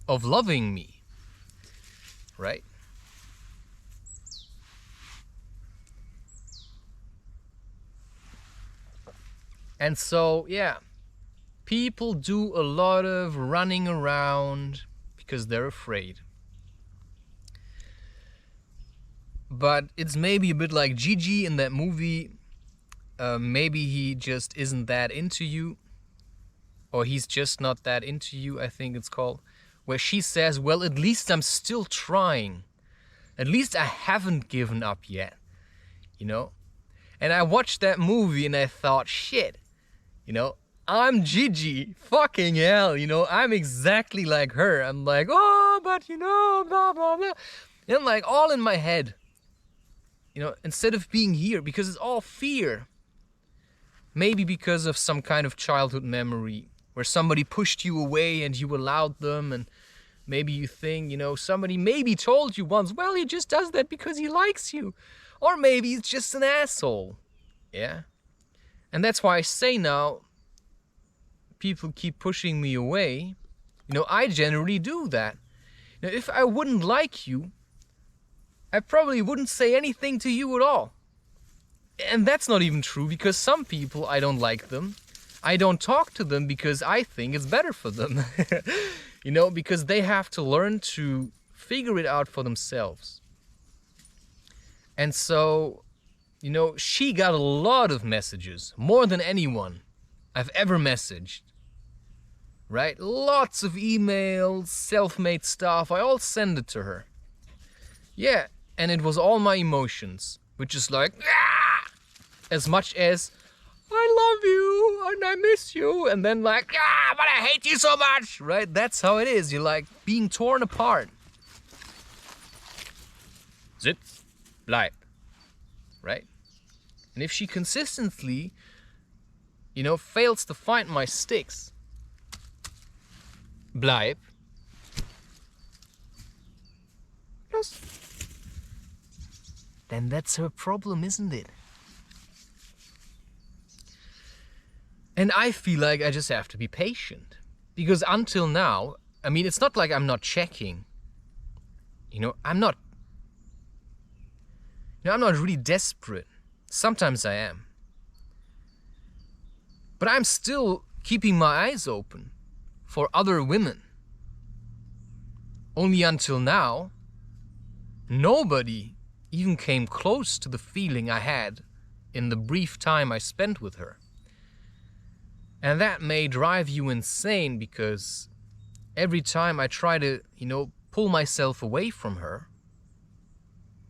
of loving me, right? And so, yeah, people do a lot of running around because they're afraid. But it's maybe a bit like Gigi in that movie. Maybe he just isn't that into you. Or he's just not that into you, I think it's called. Where she says, well, at least I'm still trying. At least I haven't given up yet. You know? And I watched that movie and I thought, shit. You know, I'm Gigi. Fucking hell, you know, I'm exactly like her. I'm like, oh, but you know, blah, blah, blah. And I'm like, all in my head. You know, instead of being here, because it's all fear. Maybe because of some kind of childhood memory where somebody pushed you away and you allowed them. And maybe you think, you know, somebody maybe told you once, well, he just does that because he likes you. Or maybe he's just an asshole. Yeah. And that's why I say now, people keep pushing me away. You know, I generally do that. Now, if I wouldn't like you, I probably wouldn't say anything to you at all. And that's not even true, because some people, I don't like them. I don't talk to them because I think it's better for them. You know, because they have to learn to figure it out for themselves. And so, you know, she got a lot of messages, more than anyone I've ever messaged. Right? Lots of emails, self-made stuff, I all send it to her. Yeah, and it was all my emotions, which is like, ah! As much as, I love you, and I miss you, and then like, ah, but I hate you so much, right? That's how it is, you're like being torn apart. Sitz, bleib, right? And if she consistently, you know, fails to find my sticks, bleib, los, then that's her problem, isn't it? And I feel like I just have to be patient. Because until now, I mean, it's not like I'm not checking. You know, I'm not really desperate. Sometimes I am. But I'm still keeping my eyes open for other women. Only until now, nobody even came close to the feeling I had in the brief time I spent with her. And that may drive you insane, because every time I try to, you know, pull myself away from her,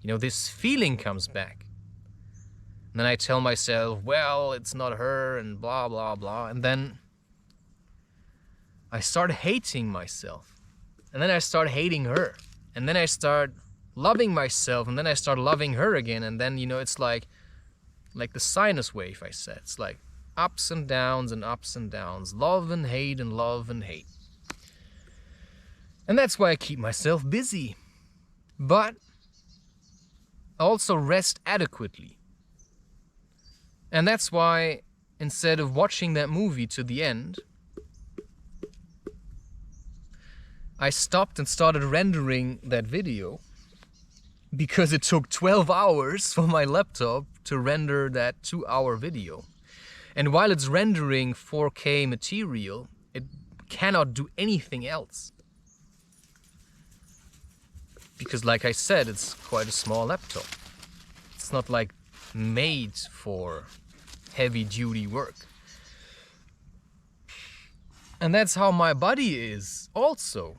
you know, this feeling comes back. And then I tell myself, well, it's not her, and blah, blah, blah. And then I start hating myself. And then I start hating her. And then I start loving myself, and then I start loving her again. And then, you know, it's like the sinus wave I said. It's like ups and downs and ups and downs. Love and hate and love and hate. And that's why I keep myself busy. But also rest adequately. And that's why, instead of watching that movie to the end, I stopped and started rendering that video, because it took 12 hours for my laptop to render that 2-hour video. And while it's rendering 4K material, it cannot do anything else. Because like I said, it's quite a small laptop. It's not like made for heavy duty work. And that's how my body is also.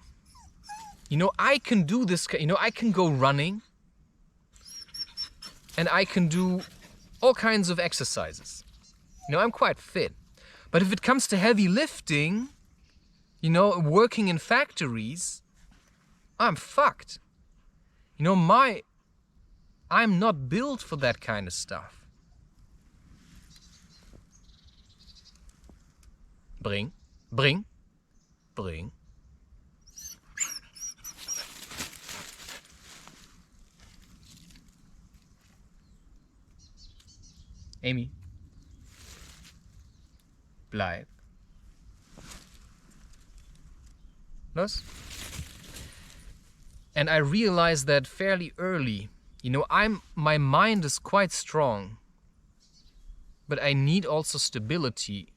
You know, I can do this, you know, I can go running and I can do all kinds of exercises. You know, I'm quite fit. But if it comes to heavy lifting, you know, working in factories, I'm fucked. You know, I'm not built for that kind of stuff. Bring. Amy. Bleib. Los. And I realized that fairly early. You know, my mind is quite strong, but I need also stability.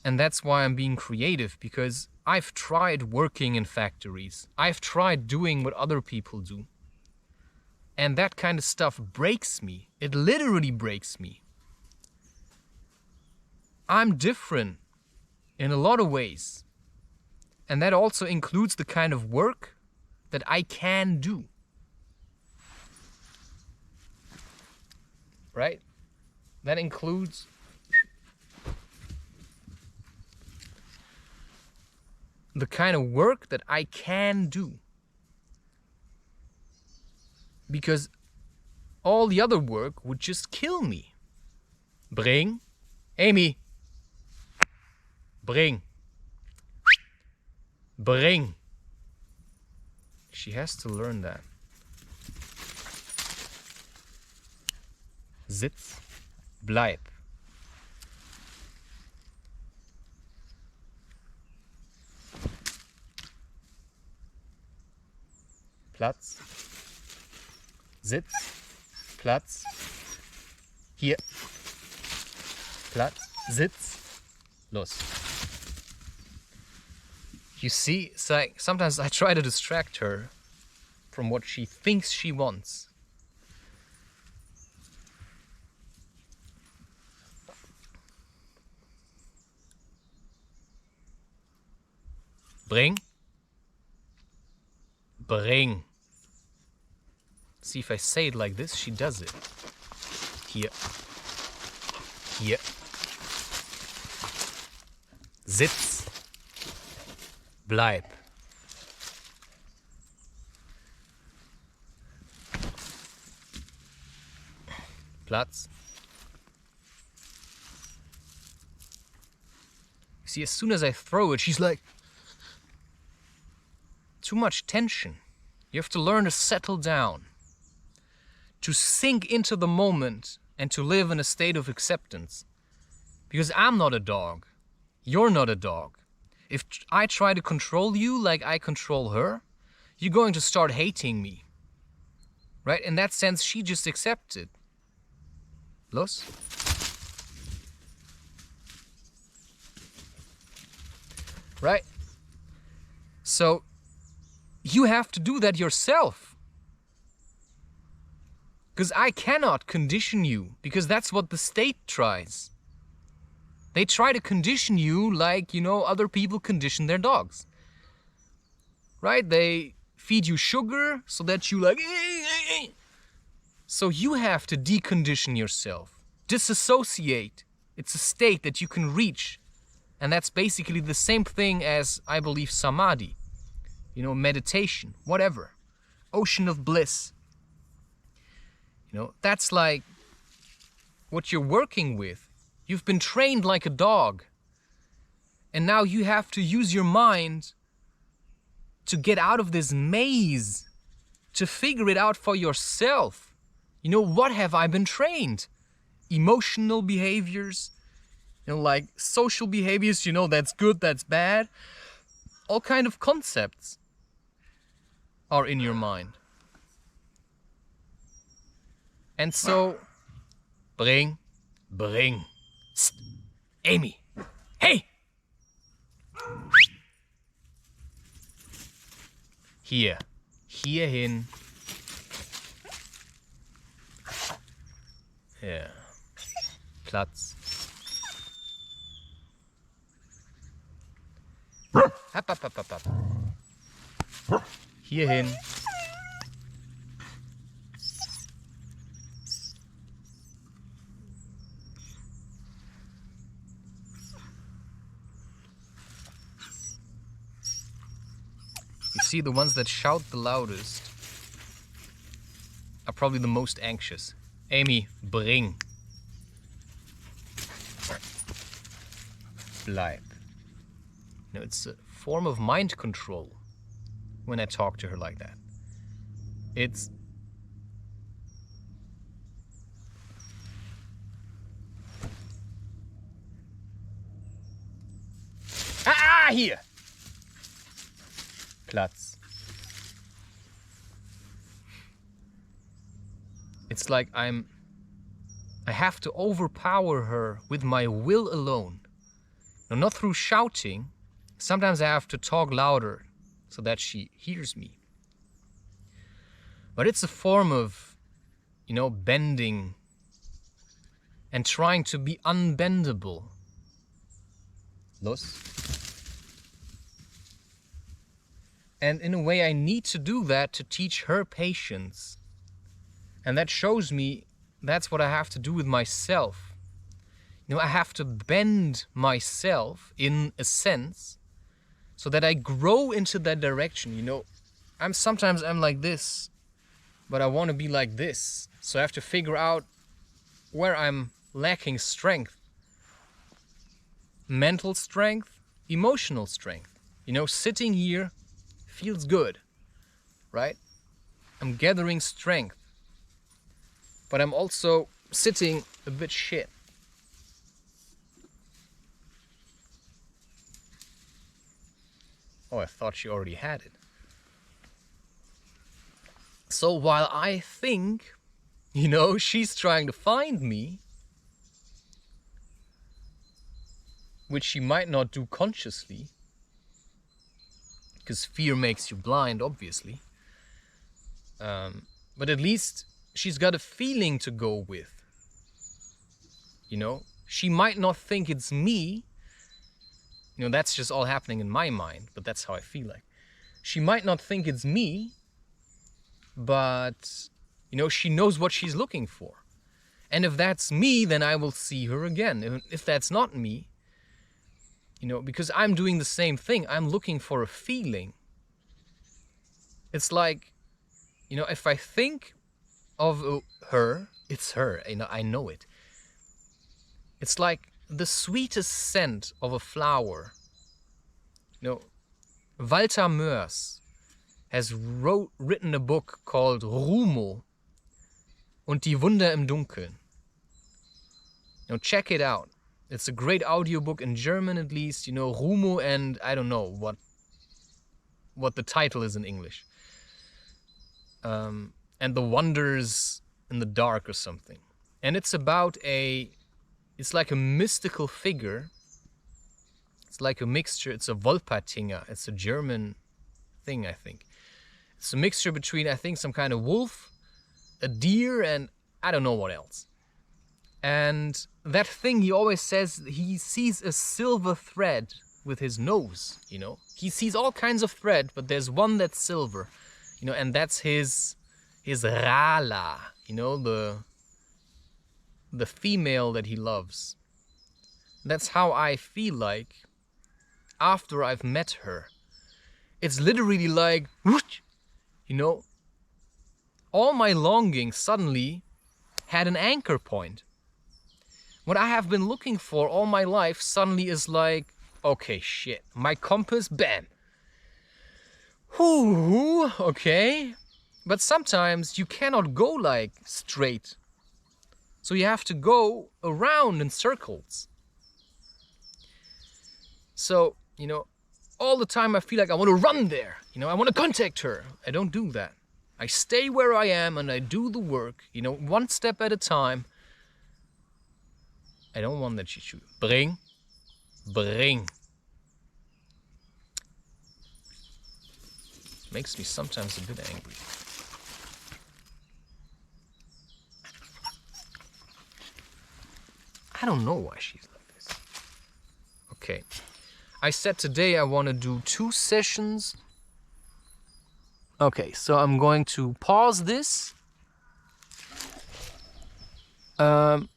And that's why I'm being creative, because I've tried working in factories. I've tried doing what other people do. And that kind of stuff breaks me. It literally breaks me. I'm different in a lot of ways. And that also includes the kind of work that I can do. Right? That includes the kind of work that I can do. Because all the other work would just kill me. Bring. Amy. Bring. Bring. She has to learn that. Sitz. Bleib. Platz. Sitz. Platz. Hier. Platz. Sitz. Los. You see, it's like sometimes I try to distract her from what she thinks she wants. Bring. Bring. See, if I say it like this, she does it. Hier. Hier. Sitz. Bleib. Platz. See, as soon as I throw it, she's like, too much tension. You have to learn to settle down, to sink into the moment and to live in a state of acceptance. Because I'm not a dog. You're not a dog. If I try to control you like I control her, you're going to start hating me. Right? In that sense, she just accepted. Los? Right? So, you have to do that yourself. Because I cannot condition you, because that's what the state tries. They try to condition you like, you know, other people condition their dogs. Right? They feed you sugar so that you like... So you have to decondition yourself. Disassociate. It's a state that you can reach. And that's basically the same thing as, I believe, samadhi. You know, meditation, whatever. Ocean of bliss. You know, that's like what you're working with. You've been trained like a dog. And now you have to use your mind to get out of this maze, to figure it out for yourself. You know, what have I been trained? Emotional behaviors, you know, like social behaviors, you know, that's good, that's bad. All kind of concepts are in your mind. And so, bring. Psst. Amy, hey! Hierhin. Ja. Platz. Hab. Hierhin. You see, the ones that shout the loudest are probably the most anxious. Amy, bring. Bleib. You know, it's a form of mind control when I talk to her like that. It's... Hier! Platz. It's like I have to overpower her with my will alone. No, not through shouting. Sometimes I have to talk louder so that she hears me. But it's a form of, you know, bending and trying to be unbendable. Los. And in a way, I need to do that to teach her patience. And that shows me that's what I have to do with myself. You know, I have to bend myself in a sense so that I grow into that direction. You know, sometimes I'm like this, but I want to be like this. So I have to figure out where I'm lacking strength. Mental strength, emotional strength. You know, sitting here feels good, right? I'm gathering strength, but I'm also sitting a bit shit. Oh, I thought she already had it. So while I think, you know, she's trying to find me, which she might not do consciously, because fear makes you blind, obviously. But at least she's got a feeling to go with. You know, she might not think it's me. You know, that's just all happening in my mind, but that's how I feel like. She might not think it's me, but, you know, she knows what she's looking for. And if that's me, then I will see her again. If that's not me, you know, because I'm doing the same thing. I'm looking for a feeling. It's like, you know, if I think of her, it's her. You know, I know it. It's like the sweetest scent of a flower. You know, Walter Moers has written a book called Rumo und die Wunder im Dunkeln. You know, check it out. It's a great audiobook in German, at least. You know, Rumo, and I don't know what the title is in English. And the Wonders in the Dark or something. And it's about it's like a mystical figure. It's like a mixture. It's a Wolpertinger. It's a German thing, I think. It's a mixture between, I think, some kind of wolf, a deer, and I don't know what else. And that thing, he always says he sees a silver thread with his nose, you know. He sees all kinds of thread, but there's one that's silver, you know, and that's his Rala, you know, the female that he loves. That's how I feel like after I've met her. It's literally like, whoosh, you know, all my longing suddenly had an anchor point. What I have been looking for all my life suddenly is like, okay, shit, my compass, bam. Whoo, okay. But sometimes you cannot go like straight. So you have to go around in circles. So, you know, all the time I feel like I want to run there. You know, I want to contact her. I don't do that. I stay where I am and I do the work, you know, one step at a time. I don't want that she should. Bring. Makes me sometimes a bit angry. I don't know why she's like this. Okay. I said today I want to do 2 sessions. Okay, so I'm going to pause this. Put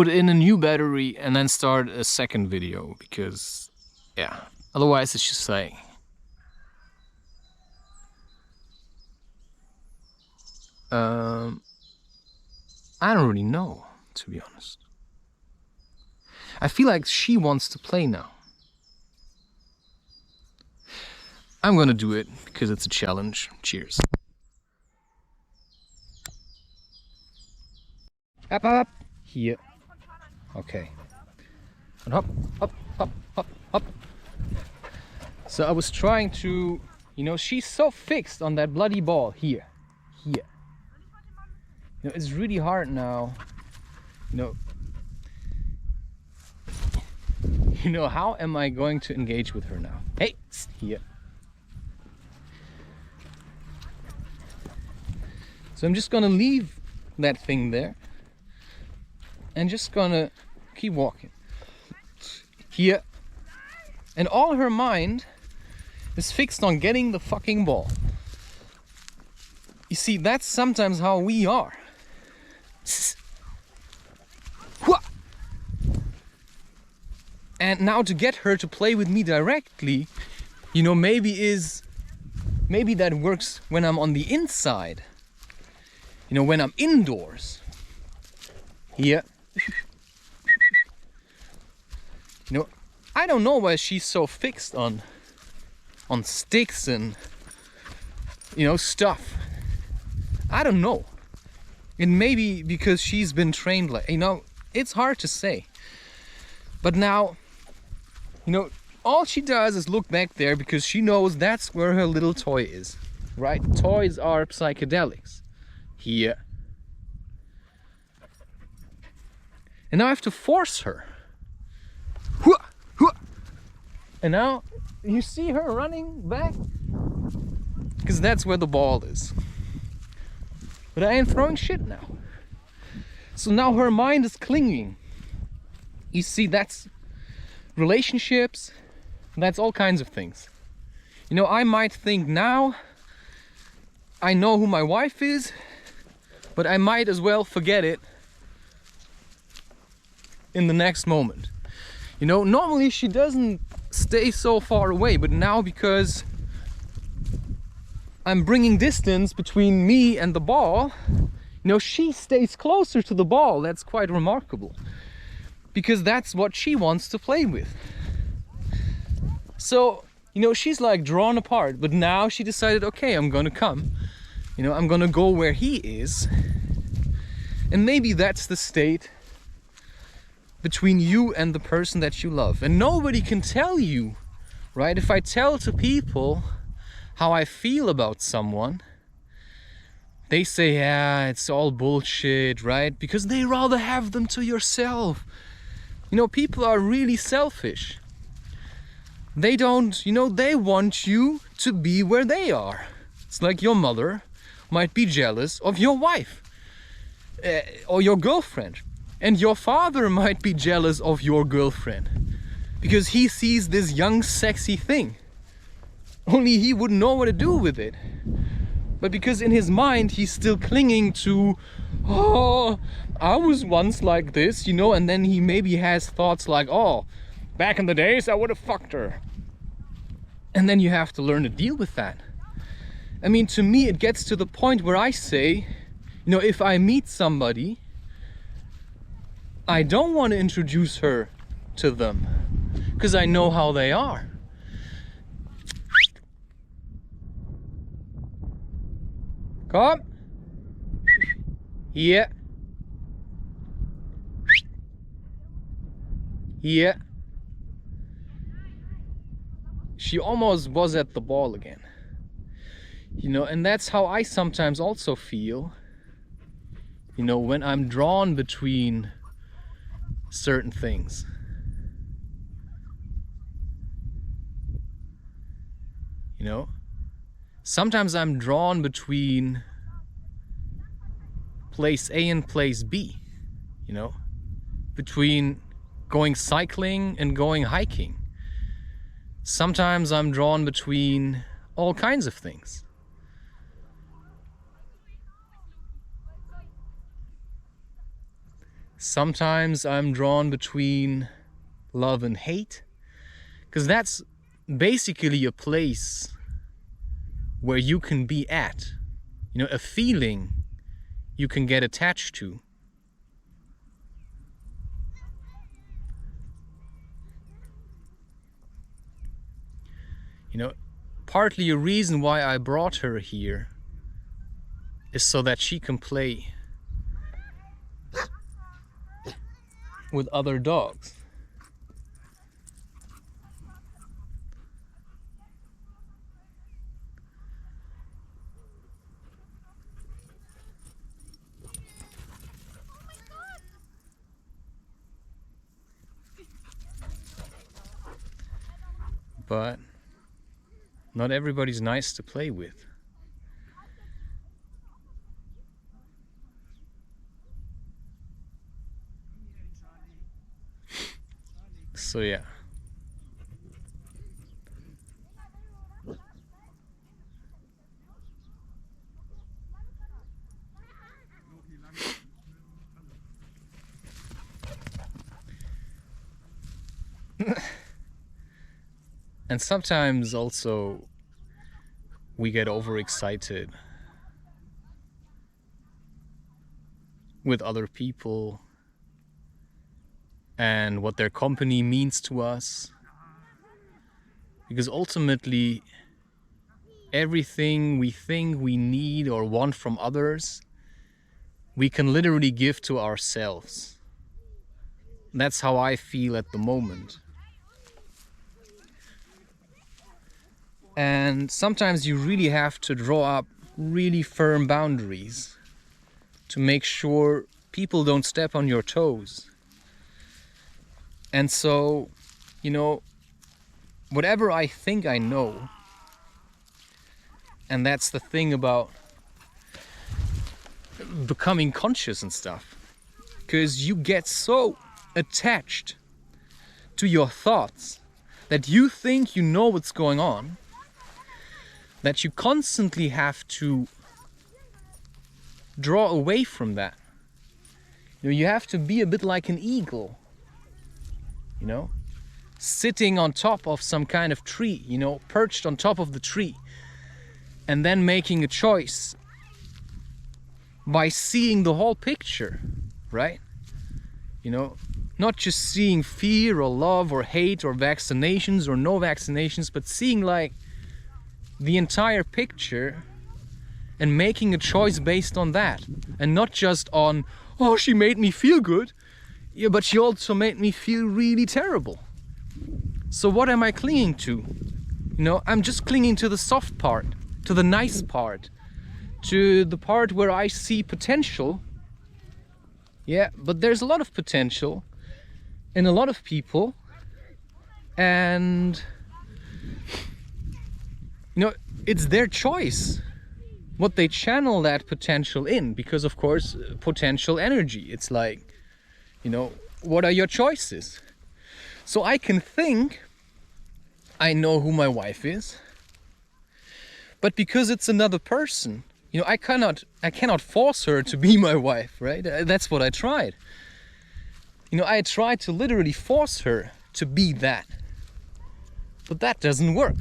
in a new battery and then start a second video because, yeah, otherwise it's just like... I don't really know, to be honest. I feel like she wants to play now. I'm gonna do it because it's a challenge. Cheers. Up, up, up. Here. Okay. And hop, hop, hop, hop, hop. So I was trying to, you know, she's so fixed on that bloody ball. Here. Here. You know, it's really hard now. You know, how am I going to engage with her now? Hey, here. So I'm just gonna leave that thing there and just gonna keep walking. Here. And all her mind is fixed on getting the fucking ball. You see, that's sometimes how we are. And now to get her to play with me directly, you know, maybe that works when I'm on the inside. You know, when I'm indoors. Here. You know, I don't know why she's so fixed on sticks and, you know, stuff. I don't know. It may be because she's been trained like, you know, it's hard to say. But now, you know, all she does is look back there because she knows that's where her little toy is, right? Toys are psychedelics. Here. And now I have to force her. And now you see her running back because that's where the ball is. But I ain't throwing shit now. So now her mind is clinging. You see, that's relationships, that's all kinds of things. You know, I might think now I know who my wife is, but I might as well forget it in the next moment. You know, normally she doesn't stay so far away, but now because I'm bringing distance between me and the ball, you know, she stays closer to the ball. That's quite remarkable because that's what she wants to play with. So, you know, she's like drawn apart, but now she decided, okay, I'm gonna come. You know, I'm gonna go where he is. And maybe that's the state between you and the person that you love. And nobody can tell you, right? If I tell to people how I feel about someone, they say, yeah, it's all bullshit, right? Because they rather have them to yourself. You know, people are really selfish. They don't, you know, they want you to be where they are. It's like your mother might be jealous of your wife or your girlfriend. And your father might be jealous of your girlfriend because he sees this young, sexy thing. Only he wouldn't know what to do with it. But because in his mind, he's still clinging to, oh, I was once like this, you know, and then he maybe has thoughts like, oh, back in the days, I would have fucked her. And then you have to learn to deal with that. I mean, to me, it gets to the point where I say, you know, if I meet somebody, I don't want to introduce her to them because I know how they are. Come. Yeah. Yeah. She almost was at the ball again. You know, and that's how I sometimes also feel, you know, when I'm drawn between certain things. You know, sometimes I'm drawn between place A and place B, you know, between going cycling and going hiking. Sometimes I'm drawn between all kinds of things. Sometimes I'm drawn between love and hate, because that's basically a place where you can be at, you know, a feeling you can get attached to. You know, partly a reason why I brought her here is so that she can play with other dogs. But not everybody's nice to play with. So yeah. And sometimes also we get overexcited with other people and what their company means to us, because ultimately everything we think we need or want from others, we can literally give to ourselves. That's how I feel at the moment. And sometimes you really have to draw up really firm boundaries to make sure people don't step on your toes. And so, you know, whatever I think I know, and that's the thing about becoming conscious and stuff, because you get so attached to your thoughts that you think you know what's going on, that you constantly have to draw away from that. You know, you have to be a bit like an eagle, you know, sitting on top of some kind of tree, you know, perched on top of the tree, and then making a choice by seeing the whole picture, right? You know, not just seeing fear or love or hate or vaccinations or no vaccinations, but seeing like the entire picture and making a choice based on that, and not just on, oh, she made me feel good, yeah, but she also made me feel really terrible. So what am I clinging to? You know, I'm just clinging to the soft part, to the nice part, to the part where I see potential. Yeah, but there's a lot of potential in a lot of people, and you know, it's their choice what they channel that potential in, because of course potential energy, it's like, you know, what are your choices? So I can think I know who my wife is, but because it's another person, you know, I cannot force her to be my wife, right? That's what I tried. You know, I tried to literally force her to be that, but that doesn't work.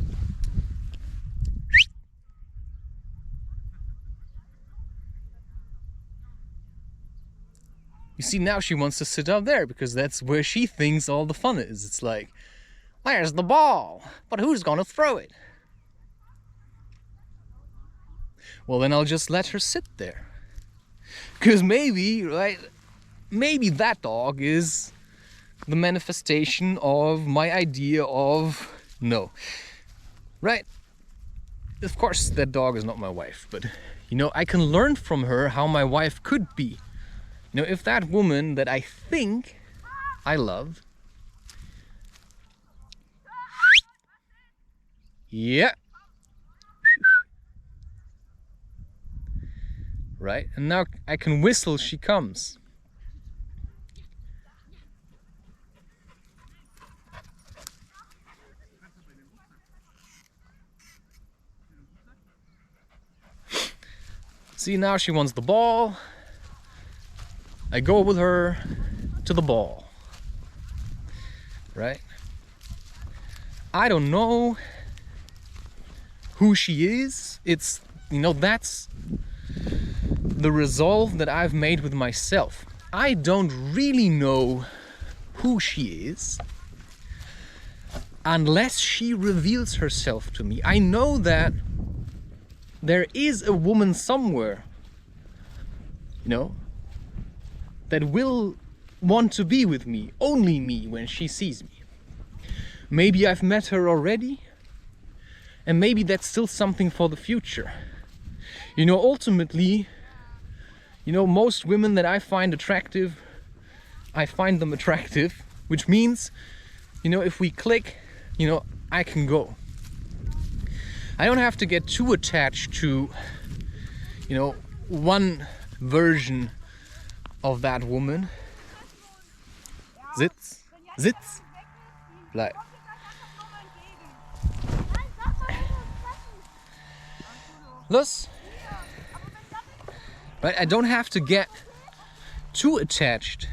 You see, now she wants to sit up there because that's where she thinks all the fun is. It's like, there's the ball, but who's gonna throw it? Well, then I'll just let her sit there. Because maybe, right, maybe that dog is the manifestation of my idea of no. Right? of course, that dog is not my wife, but you know, I can learn from her how my wife could be. You know, if that woman that I think I love, yeah, right, and now I can whistle, she comes. See, now she wants the ball. I go with her to the ball, right? I don't know who she is. It's, you know, that's the resolve that I've made with myself. I don't really know who she is unless she reveals herself to me. I know that there is a woman somewhere, you know, that will want to be with me, only me, when she sees me. Maybe I've met her already, and maybe that's still something for the future. You know, ultimately, you know, most women that I find attractive, I find them attractive, which means, you know, if we click, you know, I can go. I don't have to get too attached to, you know, one version of that woman. Sitz, sitz, bleib. Los. Right? I don't have to get too attached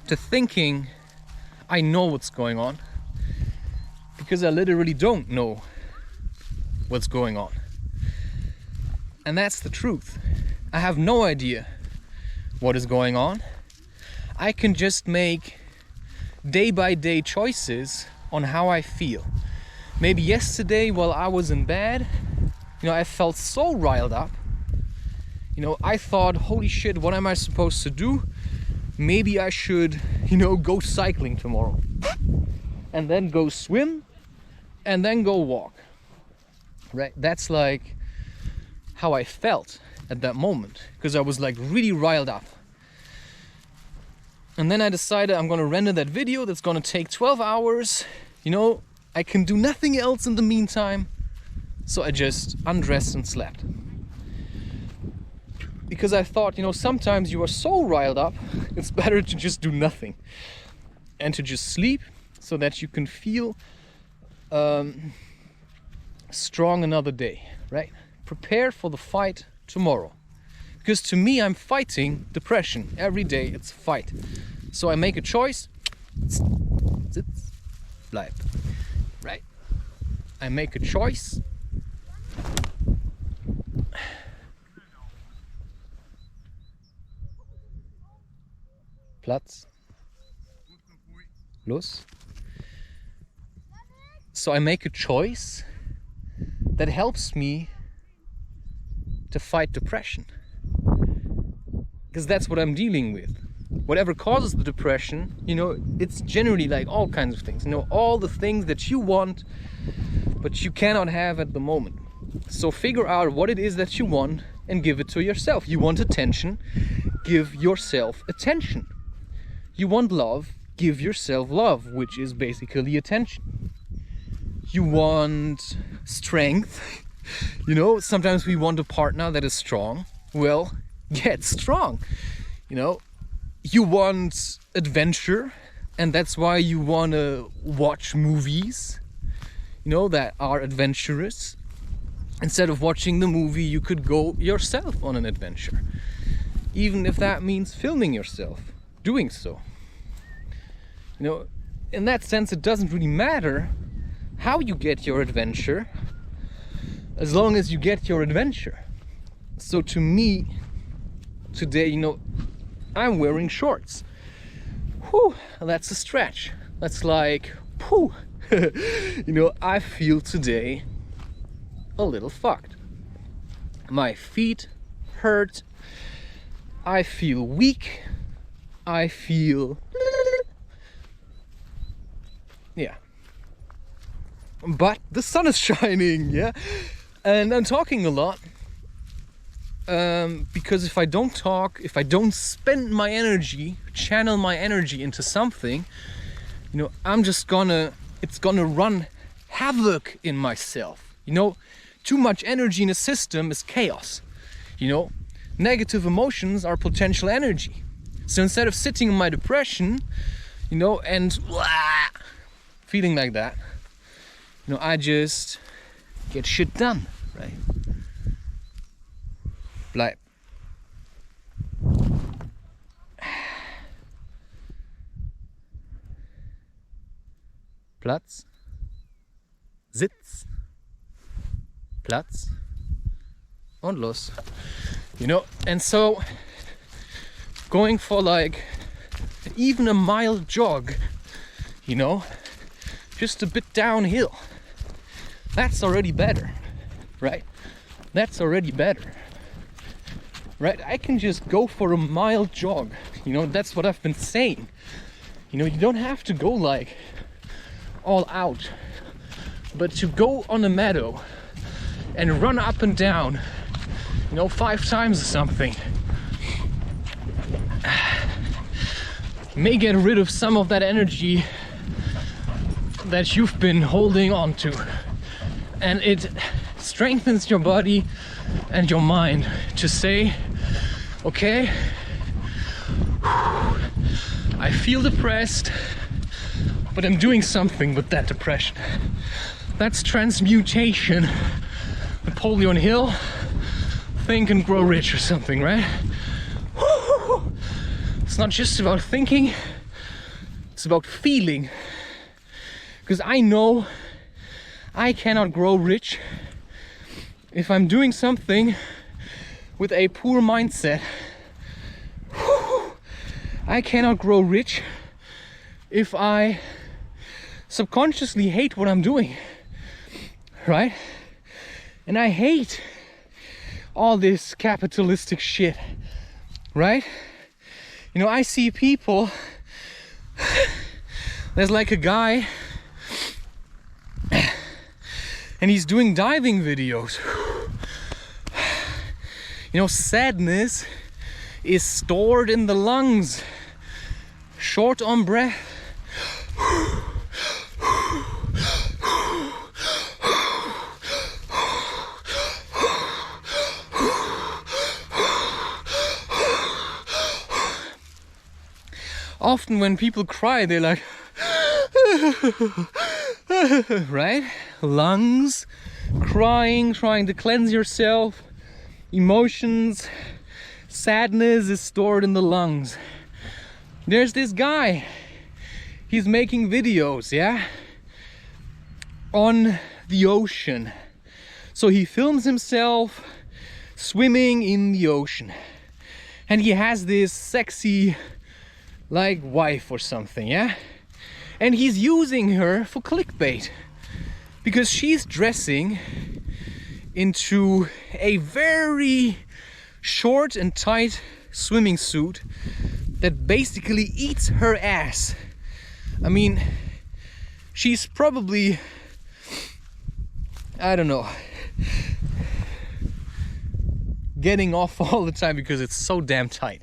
to thinking I know what's going on, because I literally don't know what's going on. And that's the truth. I have no idea what is going on. I can just make day by day choices on how I feel. Maybe yesterday while I was in bed, you know, I felt so riled up. You know, I thought, holy shit, what am I supposed to do? Maybe I should, you know, go cycling tomorrow. And then go swim, and then go walk. Right? That's like how I felt at that moment, because I was like really riled up. And then I decided I'm gonna render that video that's gonna take 12 hours. You know, I can do nothing else in the meantime. So I just undressed and slept. Because I thought, you know, sometimes you are so riled up, it's better to just do nothing. And to just sleep so that you can feel strong another day, right? Prepare for the fight tomorrow. Because to me, I'm fighting depression. Every day it's a fight. So I make a choice. Sitz, bleib. Right? I make a choice. Platz. Los. So I make a choice that helps me to fight depression. Because that's what I'm dealing with. Whatever causes the depression, you know, it's generally like all kinds of things. You know, all the things that you want, but you cannot have at the moment. So figure out what it is that you want and give it to yourself. You want attention, give yourself attention. You want love, give yourself love, which is basically attention. You want strength. You know, sometimes we want a partner that is strong. Well, get strong. You know, you want adventure, and that's why you want to watch movies, you know, that are adventurous. Instead of watching the movie, you could go yourself on an adventure. Even if that means filming yourself, doing so. You know, in that sense, it doesn't really matter how you get your adventure, as long as you get your adventure. So to me, today, you know, I'm wearing shorts. Whew, that's a stretch. That's like, whew. You know, I feel today a little fucked. My feet hurt. I feel weak. I feel... yeah. But the sun is shining, yeah? And I'm talking a lot because if I don't talk, if I don't spend my energy, channel my energy into something, you know, it's gonna run havoc in myself. You know, too much energy in a system is chaos. You know, negative emotions are potential energy. So instead of sitting in my depression, you know, and feeling like that, you know, I just get shit done, right? Bleib. Platz. Sitz. Platz. Und los. You know, and so going for like even a mile jog, you know, just a bit downhill, that's already better, right? That's already better, right? I can just go for a mile jog, you know, that's what I've been saying. You know, you don't have to go like all out, but to go on a meadow and run up and down, you know, 5 times or something, may get rid of some of that energy that you've been holding on to, and it strengthens your body and your mind to say, okay, I feel depressed, but I'm doing something with that depression. That's transmutation. Napoleon Hill, Think and Grow Rich or something, right? It's not just about thinking, it's about feeling. Because I know I cannot grow rich if I'm doing something with a poor mindset. I cannot grow rich if I subconsciously hate what I'm doing, right? And I hate all this capitalistic shit, right? You know, I see people, there's like a guy, and he's doing diving videos. You know, sadness is stored in the lungs, short on breath. Often when people cry, they're like, right? Lungs, crying, trying to cleanse yourself. Emotions, sadness is stored in the lungs. There's this guy, he's making videos, yeah, on the ocean. So he films himself swimming in the ocean, and he has this sexy like wife or something, yeah, and he's using her for clickbait because she's dressing into a very short and tight swimming suit that basically eats her ass. I mean, she's probably, I don't know, getting off all the time because it's so damn tight.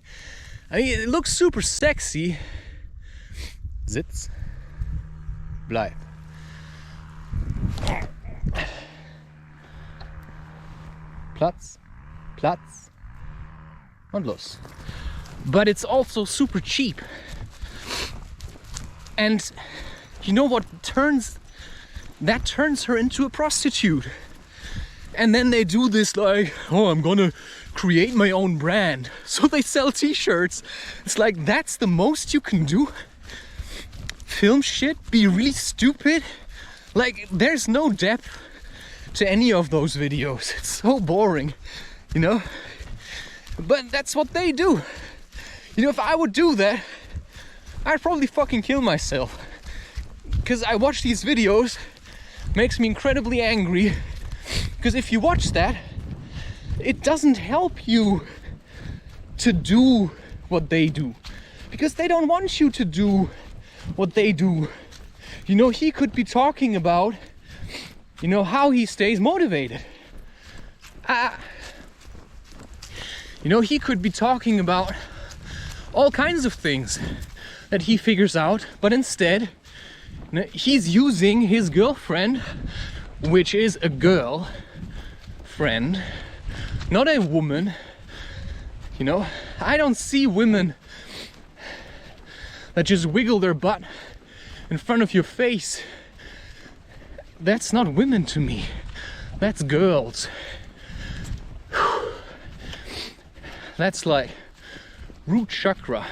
I mean, it looks super sexy. Sitz. Bleib. Platz. Platz. Und los. But it's also super cheap. And you know what turns her into a prostitute. And then they do this like, oh, I'm gonna create my own brand. So they sell t-shirts. It's like, that's the most you can do? Film shit? Be really stupid? Like, there's no depth to any of those videos. It's so boring, you know? But that's what they do. You know, if I would do that, I'd probably fucking kill myself. Because I watch these videos, makes me incredibly angry. Because if you watch that, it doesn't help you to do what they do. Because they don't want you to do what they do. You know, he could be talking about, you know, how he stays motivated. You know, he could be talking about all kinds of things that he figures out, but instead he's using his girlfriend, which is a girl friend, not a woman. You know, I don't see women that just wiggle their butt in front of your face. That's not women to me. That's girls. That's like root chakra.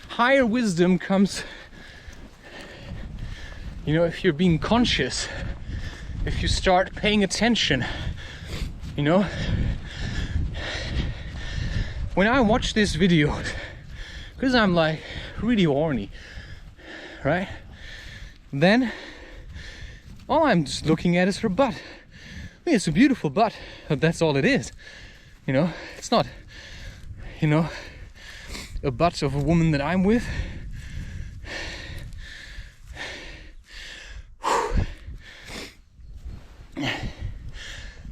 Higher wisdom comes, you know, if you're being conscious, if you start paying attention, you know. When I watch this video, because I'm like really horny, right? Then all I'm just looking at is her butt. I mean, it's a beautiful butt, but that's all it is. You know, it's not, you know, a butt of a woman that I'm with.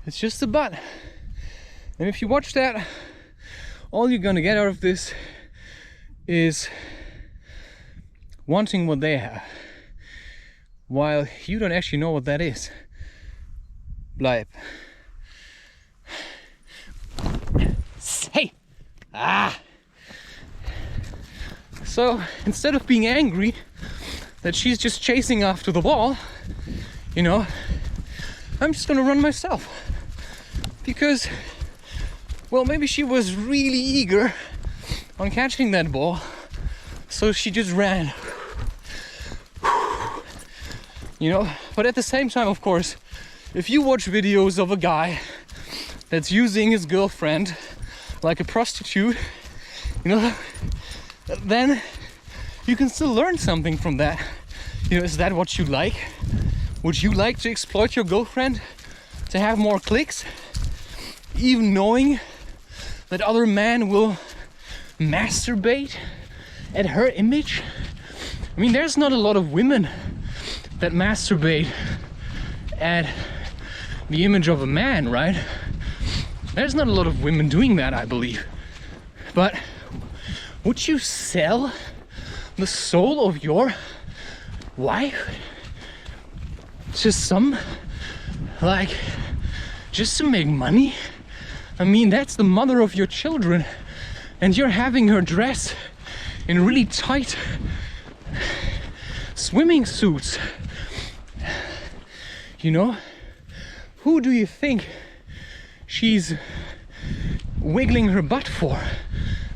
It's just a butt. And if you watch that, all you're gonna get out of this is wanting what they have, while you don't actually know what that is. Bleib. Hey! So instead of being angry that she's just chasing after the ball, you know, I'm just gonna run myself. Because, well, maybe she was really eager on catching that ball, so she just ran. You know, but at the same time, of course, if you watch videos of a guy that's using his girlfriend like a prostitute, you know, then you can still learn something from that. You know, is that what you like? Would you like to exploit your girlfriend to have more clicks, even knowing that other men will masturbate at her image? I mean, there's not a lot of women that masturbate at the image of a man, right? There's not a lot of women doing that, I believe. But would you sell the soul of your wife to some, like, just to make money? I mean, that's the mother of your children, and you're having her dress in really tight swimming suits. You know, who do you think she's wiggling her butt for?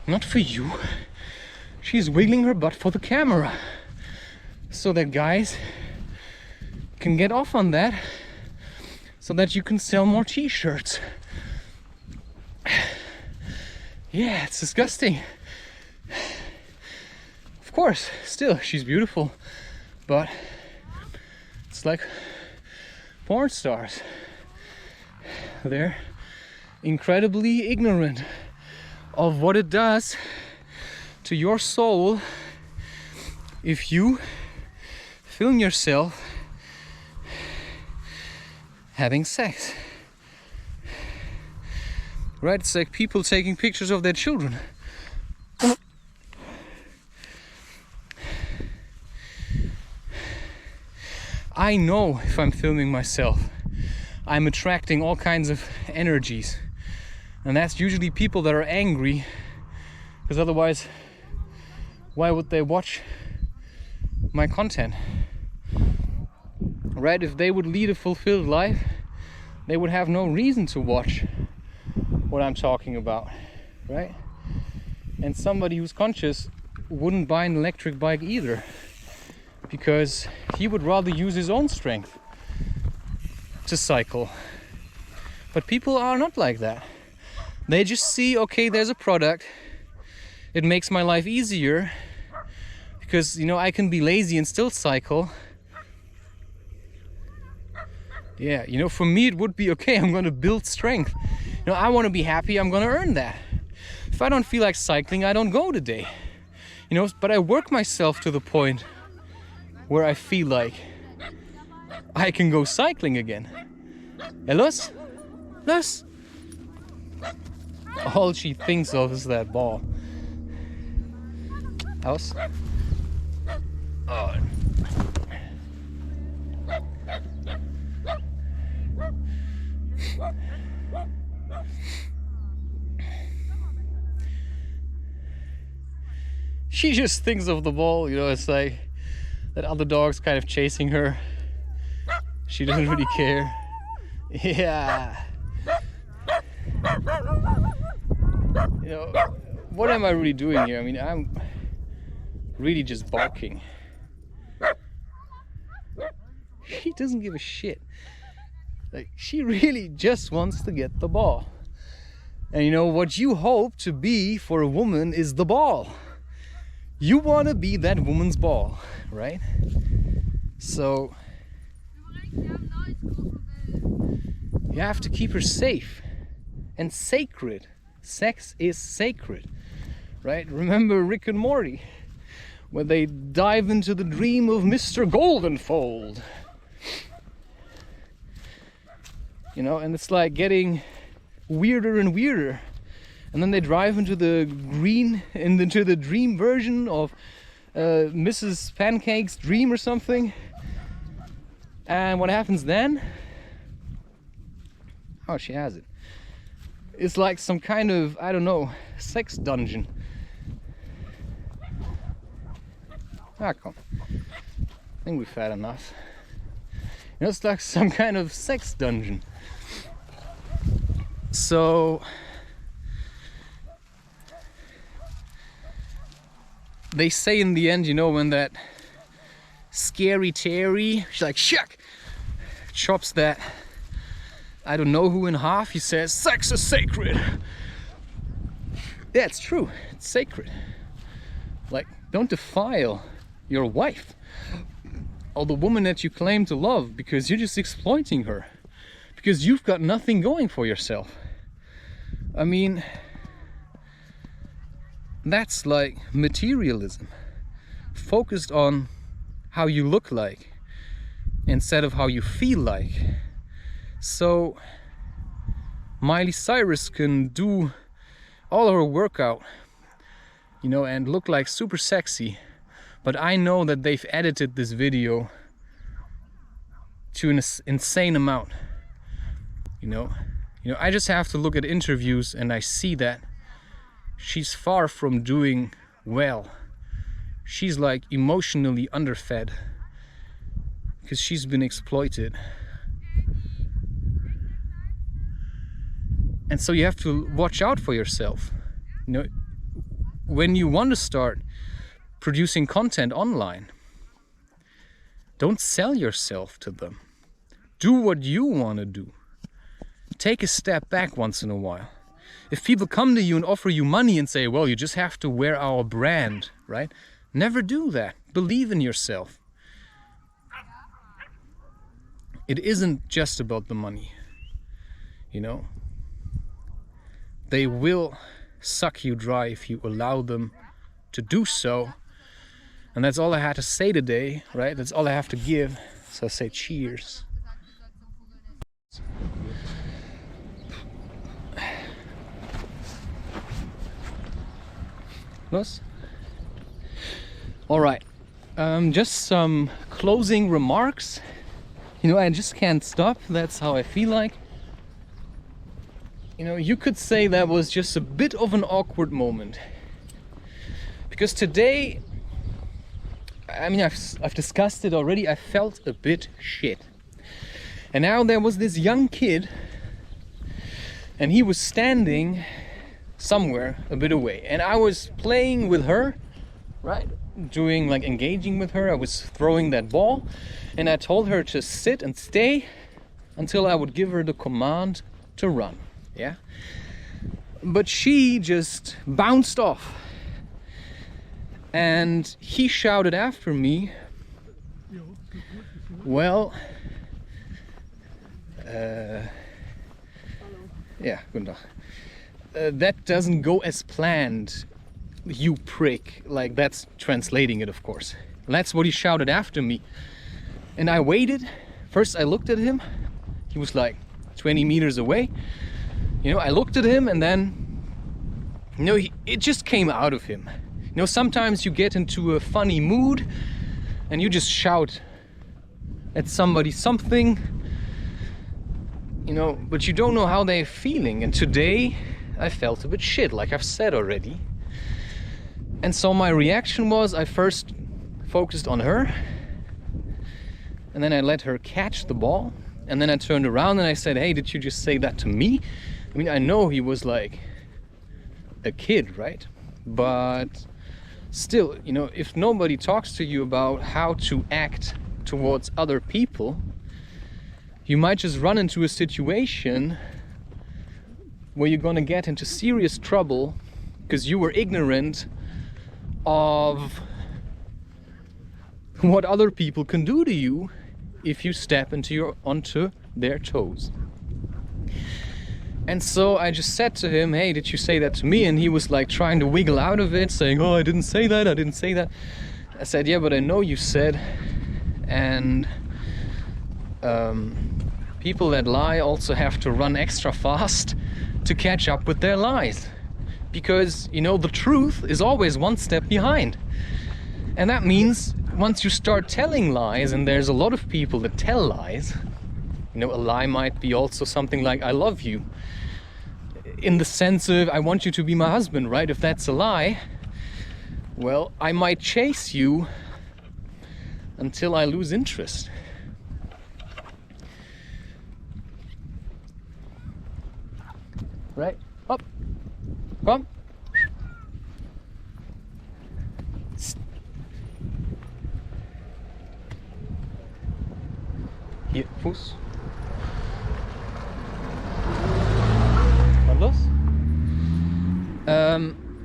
Not for you. She's wiggling her butt for the camera, so that guys can get off on that, so that you can sell more t-shirts. Yeah, it's disgusting. Of course, still, she's beautiful, but it's like porn stars. They're incredibly ignorant of what it does to your soul if you film yourself having sex. Right? It's like people taking pictures of their children. I know if I'm filming myself, I'm attracting all kinds of energies. And that's usually people that are angry, because otherwise, why would they watch my content? Right? If they would lead a fulfilled life, they would have no reason to watch what I'm talking about, right? And somebody who's conscious wouldn't buy an electric bike either, because he would rather use his own strength to cycle. But people are not like that. They just see, okay, there's a product, it makes my life easier because, you know, I can be lazy and still cycle. Yeah, you know, for me it would be, okay, I'm gonna build strength. You know, I want to be happy, I'm gonna earn that. If I don't feel like cycling, I don't go today. You know, but I work myself to the point where I feel like I can go cycling again. Los? all she thinks of is that ball. House? Oh. She just thinks of the ball, you know, it's like that other dog's kind of chasing her. She doesn't really care. Yeah. You know, what am I really doing here? I mean, I'm really just barking. She doesn't give a shit. Like, she really just wants to get the ball. And you know, what you hope to be for a woman is the ball. You want to be that woman's ball, right? So you have to keep her safe and sacred. Sex is sacred, right? Remember Rick and Morty, where they dive into the dream of Mr. Goldenfold. You know, and it's like getting weirder and weirder. And then they drive into the dream version of Mrs. Pancake's dream or something. And what happens then? Oh, she has it. It's like some kind of, I don't know, sex dungeon. Ah, come. I think we've had enough. You know, it's like some kind of sex dungeon. So they say in the end, you know, when that scary Terry, she's like, shuck, chops that I don't know who in half, he says, sex is sacred. Yeah, it's true, it's sacred. Like, don't defile your wife or the woman that you claim to love, because you're just exploiting her, because you've got nothing going for yourself. I mean, that's like materialism, focused on how you look like instead of how you feel like. So Miley Cyrus can do all her workout, you know, and look like super sexy, but I know that they've edited this video to an insane amount. You know, I just have to look at interviews and I see that she's far from doing well. She's like emotionally underfed because she's been exploited. And so you have to watch out for yourself. You know, when you want to start producing content online, don't sell yourself to them. Do what you want to do. Take a step back once in a while. If people come to you and offer you money and say, well, you just have to wear our brand, right? Never do that. Believe in yourself. It isn't just about the money, you know? They will suck you dry if you allow them to do so. And that's all I had to say today, right? That's all I have to give. So I say cheers. Los? All right. Just some closing remarks. You know, I just can't stop. That's how I feel like. You know, you could say that was just a bit of an awkward moment. Because today, I mean, I've discussed it already, I felt a bit shit. And now there was this young kid, and he was standing somewhere a bit away. And I was playing with her, right? Doing, like, engaging with her. I was throwing that ball, and I told her to sit and stay until I would give her the command to run. Yeah, but she just bounced off, and he shouted after me, well, yeah, guten Tag. That doesn't go as planned, you prick. Like, that's translating it, of course. That's what he shouted after me. And I waited. First I looked at him. He was like 20 meters away. You know, I looked at him and then, you know, it just came out of him. You know, sometimes you get into a funny mood and you just shout at somebody something, you know, but you don't know how they're feeling. And today I felt a bit shit, like I've said already. And so my reaction was, I first focused on her, and then I let her catch the ball, and then I turned around and I said, hey, did you just say that to me? I mean, I know he was like a kid, right? But still, you know, if nobody talks to you about how to act towards other people, you might just run into a situation where you're gonna get into serious trouble because you were ignorant of what other people can do to you if you step onto their toes. And so I just said to him, hey, did you say that to me? And he was like trying to wiggle out of it, saying, oh, I didn't say that, I didn't say that. I said, yeah, but I know you said. And people that lie also have to run extra fast to catch up with their lies. Because, you know, the truth is always one step behind. And that means once you start telling lies, and there's a lot of people that tell lies, you know, a lie might be also something like, I love you. In the sense of, I want you to be my husband, right? If that's a lie, well, I might chase you until I lose interest. Right? Up. Come. Hier, Fuß. Was los?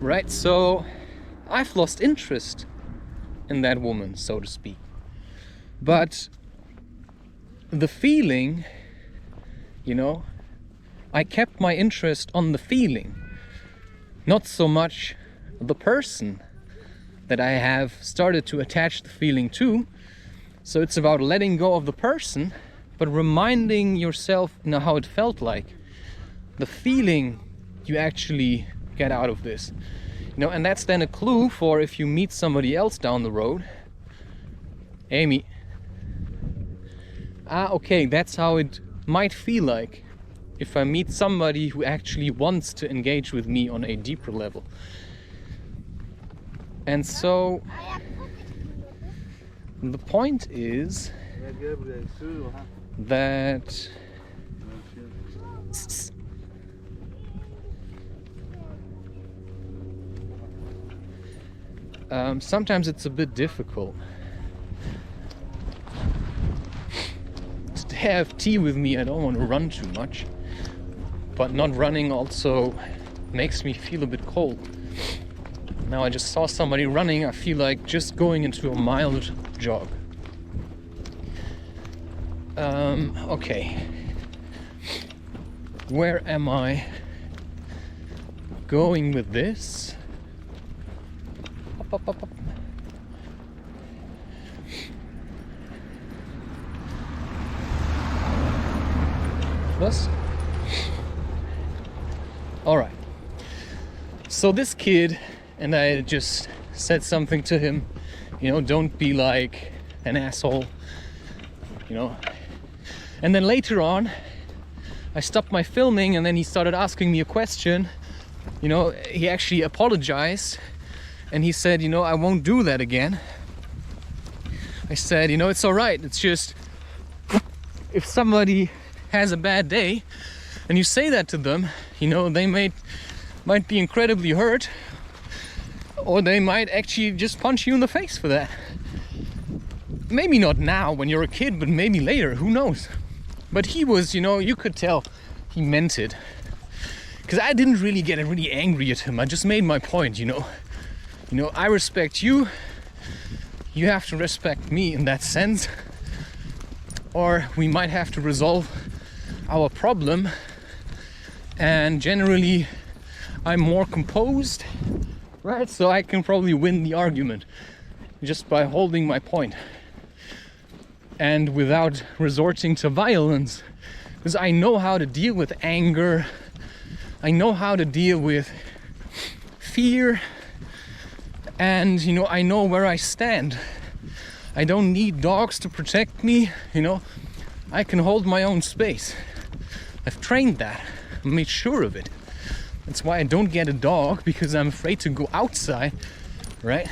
Right, so I've lost interest in that woman, so to speak. But the feeling, you know, I kept my interest on the feeling, not so much the person that I have started to attach the feeling to. So it's about letting go of the person, but reminding yourself, you know, how it felt like, the feeling you actually get out of this, you know. And that's then a clue for if you meet somebody else down the road. Amy. Okay, that's how it might feel like if I meet somebody who actually wants to engage with me on a deeper level. And so the point is that sometimes it's a bit difficult to have tea with me. I don't want to run too much, but not running also makes me feel a bit cold. Now I just saw somebody running. I feel like just going into a mild jog. Okay. Where am I going with this? Up, up, up. Plus. All right. So this kid, and I just said something to him, you know, don't be like an asshole, you know. And then later on, I stopped my filming, and then he started asking me a question. You know, he actually apologized, and he said, you know, I won't do that again. I said, you know, it's all right. It's just, if somebody has a bad day, and you say that to them, you know, they might be incredibly hurt, or they might actually just punch you in the face for that. Maybe not now when you're a kid, but maybe later, who knows. But he was, you know, you could tell he meant it. Because I didn't really get really angry at him. I just made my point, you know. You know, I respect you. You have to respect me in that sense. Or we might have to resolve our problem. And generally, I'm more composed, right? So I can probably win the argument just by holding my point and without resorting to violence, because I know how to deal with anger I know how to deal with fear, and you know, I know where I stand. I don't need dogs to protect me, you know. I can hold my own space. I've trained that. I made sure of it. That's why I don't get a dog, because I'm afraid to go outside, right?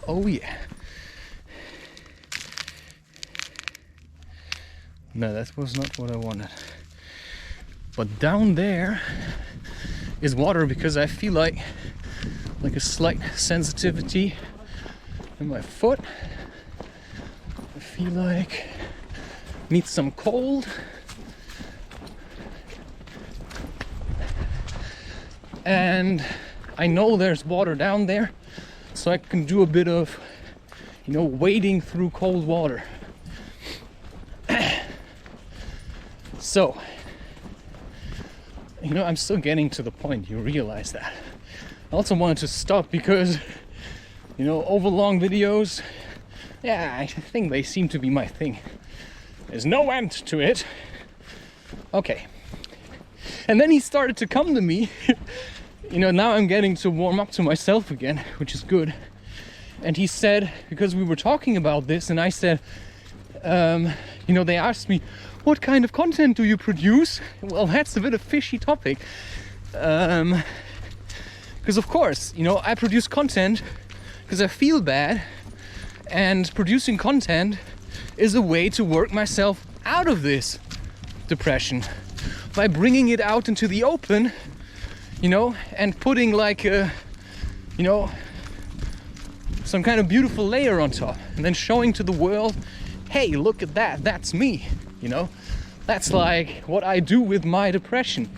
Oh yeah. No, that was not what I wanted. But down there is water, because I feel like a slight sensitivity in my foot. I feel like I need some cold. And I know there's water down there, so I can do a bit of, you know, wading through cold water. So, you know, I'm still getting to the point, you realize that. I also wanted to stop because, you know, over long videos, yeah, I think they seem to be my thing. There's no end to it. Okay. And then he started to come to me. You know, now I'm getting to warm up to myself again, which is good. And he said, because we were talking about this, and I said, you know, they asked me, what kind of content do you produce? Well, that's a bit of a fishy topic. Because of course, you know, I produce content because I feel bad, and producing content is a way to work myself out of this depression by bringing it out into the open, you know, and putting like a, you know, some kind of beautiful layer on top, and then showing to the world, hey, look at that, that's me, you know. That's like what I do with my depression.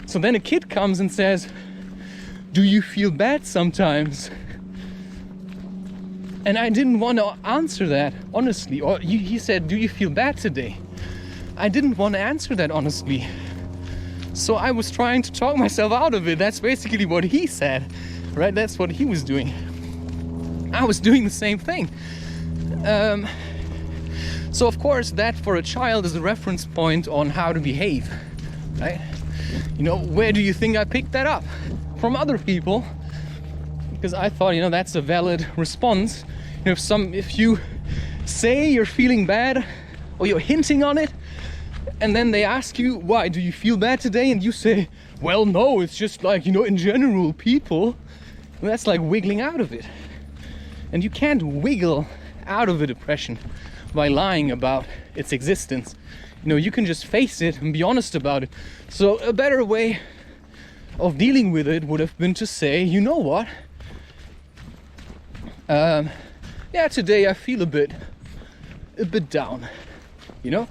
So then a kid comes and says, do you feel bad sometimes? And I didn't want to answer that honestly. Or he said, do you feel bad today? I didn't want to answer that honestly. So I was trying to talk myself out of it. That's basically what he said, right? That's what he was doing. I was doing the same thing. So of course that for a child is a reference point on how to behave, right? You know, where do you think I picked that up? From other people, because I thought, you know, that's a valid response. You know, if you say you're feeling bad or you're hinting on it, and then they ask you, why, do you feel bad today? And you say, well, no, it's just like, you know, in general, people. Well, that's like wiggling out of it. And you can't wiggle out of a depression by lying about its existence. You know, you can just face it and be honest about it. So a better way of dealing with it would have been to say, you know what? Yeah, today I feel a bit down, you know?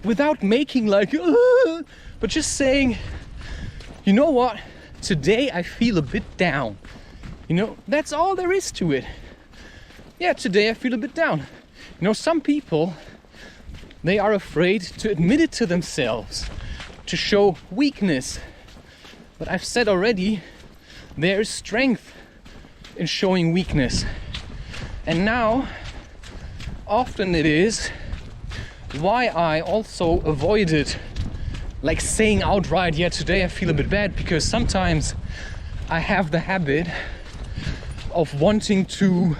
Without making like, but just saying, you know what? Today I feel a bit down. You know, that's all there is to it. Yeah, today I feel a bit down. You know, some people, they are afraid to admit it to themselves, to show weakness. But I've said already, there is strength in showing weakness. And now, often it is why I also avoided like saying outright, yeah, today I feel a bit bad, because sometimes I have the habit of wanting to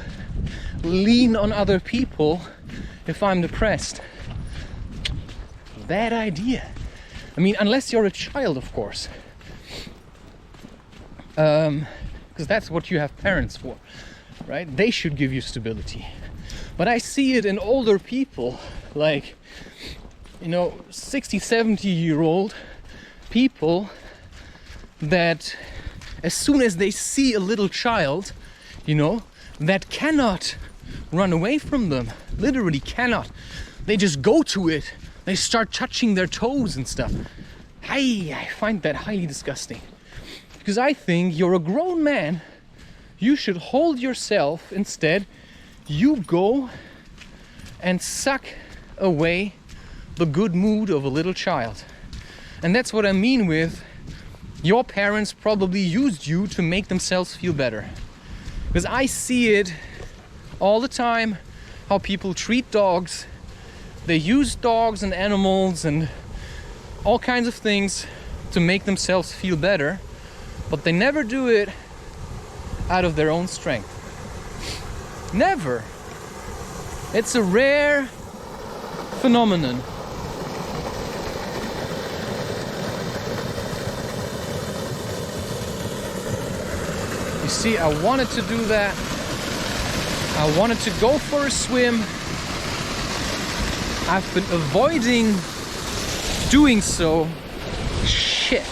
lean on other people if I'm depressed. Bad idea. I mean, unless you're a child, of course. Because that's what you have parents for, right? They should give you stability. But I see it in older people, like, you know, 60, 70-year-old people that as soon as they see a little child, you know, that cannot run away from them, literally cannot. They just go to it. They start touching their toes and stuff. I find that highly disgusting. Because I think you're a grown man. You should hold yourself instead. You go and suck away the good mood of a little child. And that's what I mean with your parents probably used you to make themselves feel better. Because I see it all the time, how people treat dogs. They use dogs and animals and, all kinds of things to make themselves feel better, but they never do it out of their own strength. Never. It's a rare phenomenon. You see, I wanted to do that. I wanted to go for a swim. I've been avoiding doing so. Shit.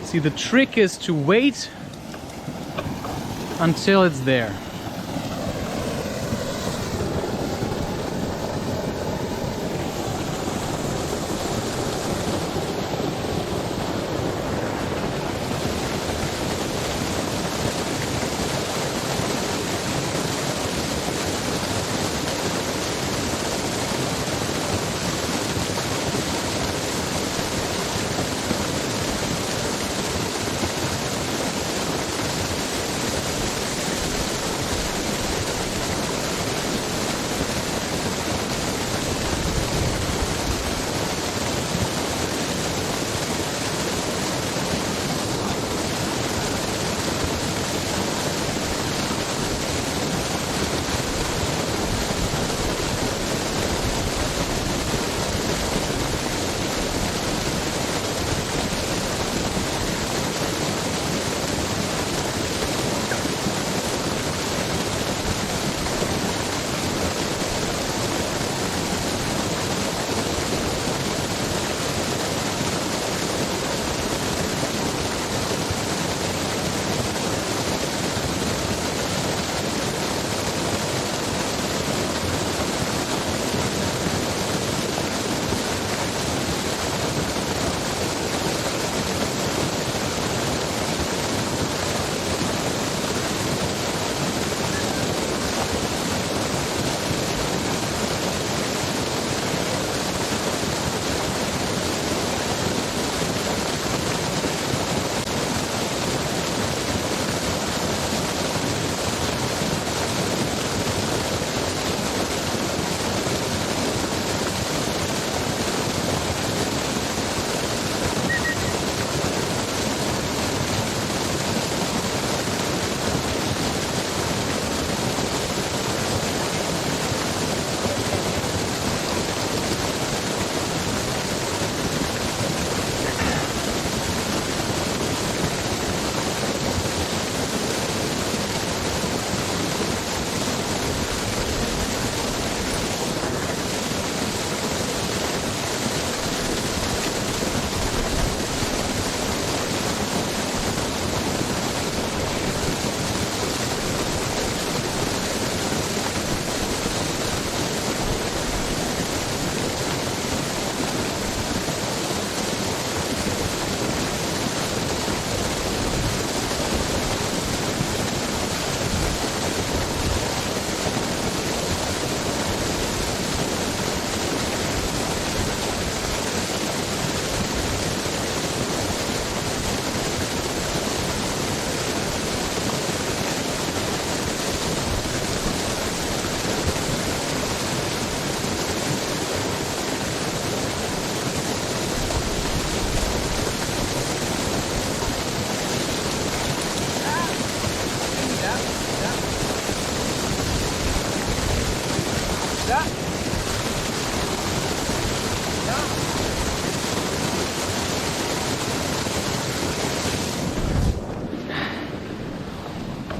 See, the trick is to wait until it's there.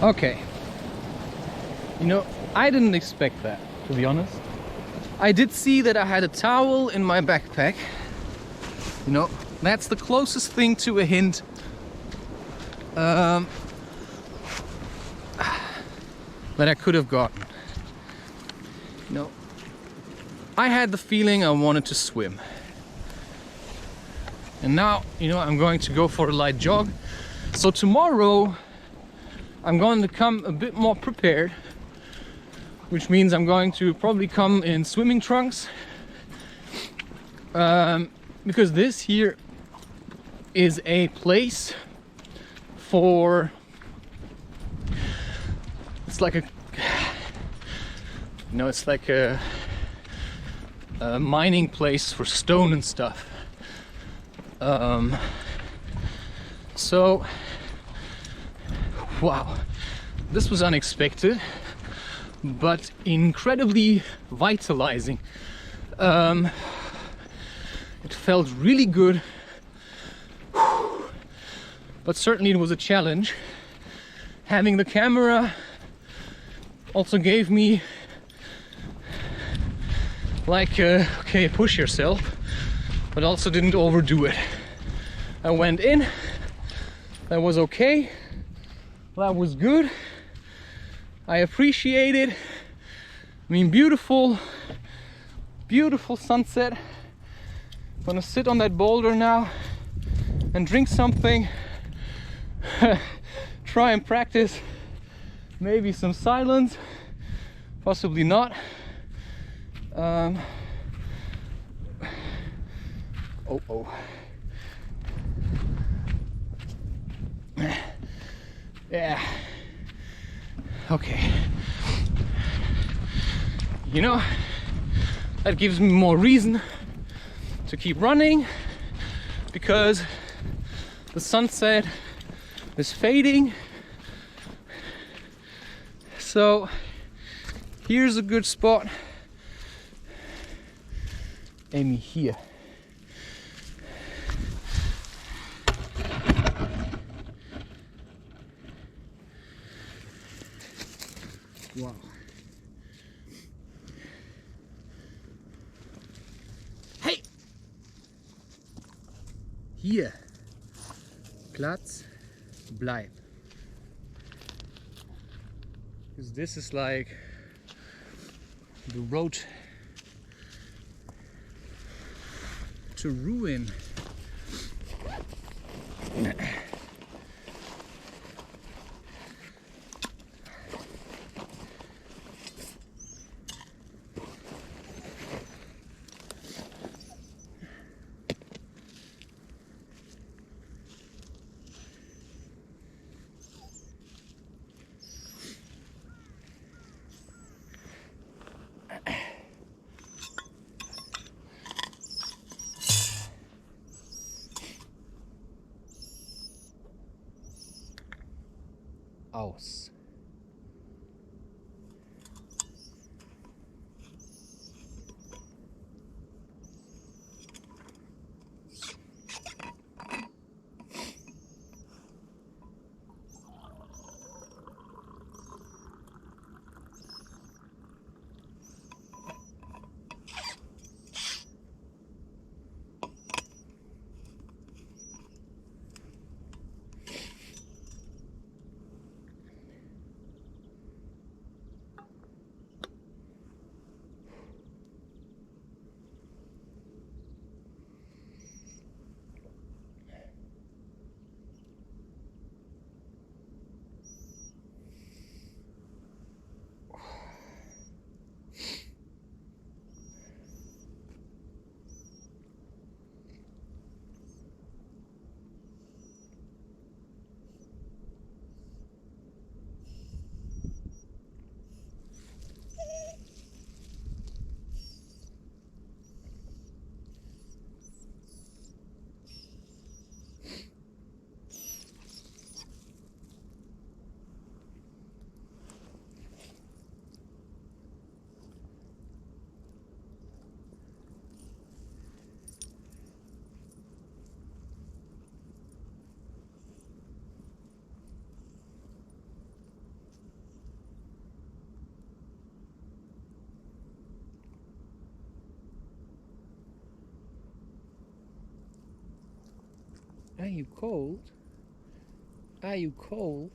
Okay. You know, I didn't expect that, to be honest. I did see that I had a towel in my backpack. You know, that's the closest thing to a hint that I could have gotten. You know, I had the feeling I wanted to swim. And now, you know, I'm going to go for a light jog. So tomorrow, I'm going to come a bit more prepared, which means I'm going to probably come in swimming trunks. Because this here is a place for, it's like a, you know, it's like a mining place for stone and stuff. So, wow, this was unexpected, but incredibly vitalizing. It felt really good, but certainly it was a challenge. Having the camera also gave me like, okay, push yourself, but also didn't overdo it. I went in, that was okay, that was good. I appreciate it. I mean, beautiful, beautiful sunset. I'm gonna sit on that boulder now and drink something. Try and practice maybe some silence, possibly not. Oh. Yeah. Okay. You know, that gives me more reason to keep running, because the sunset is fading. So here's a good spot. Amy, here. Wow. Hey! Hier. Platz, bleib. Because this is like the road to ruin. Aus. Are you cold? Are you cold?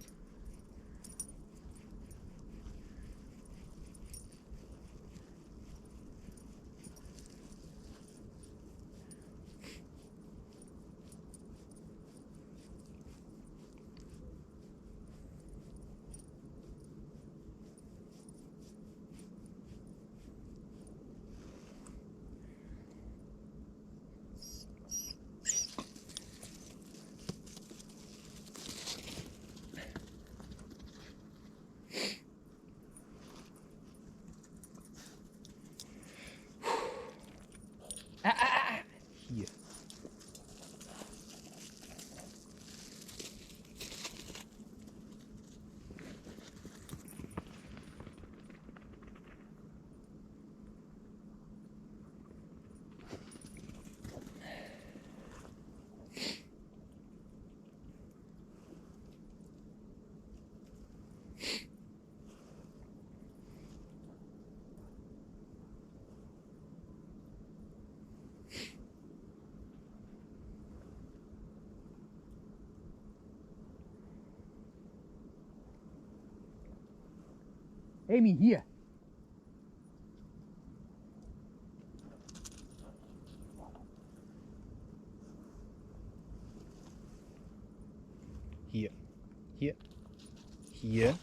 Hier. Amy, hier. Hier. Hier. Hier.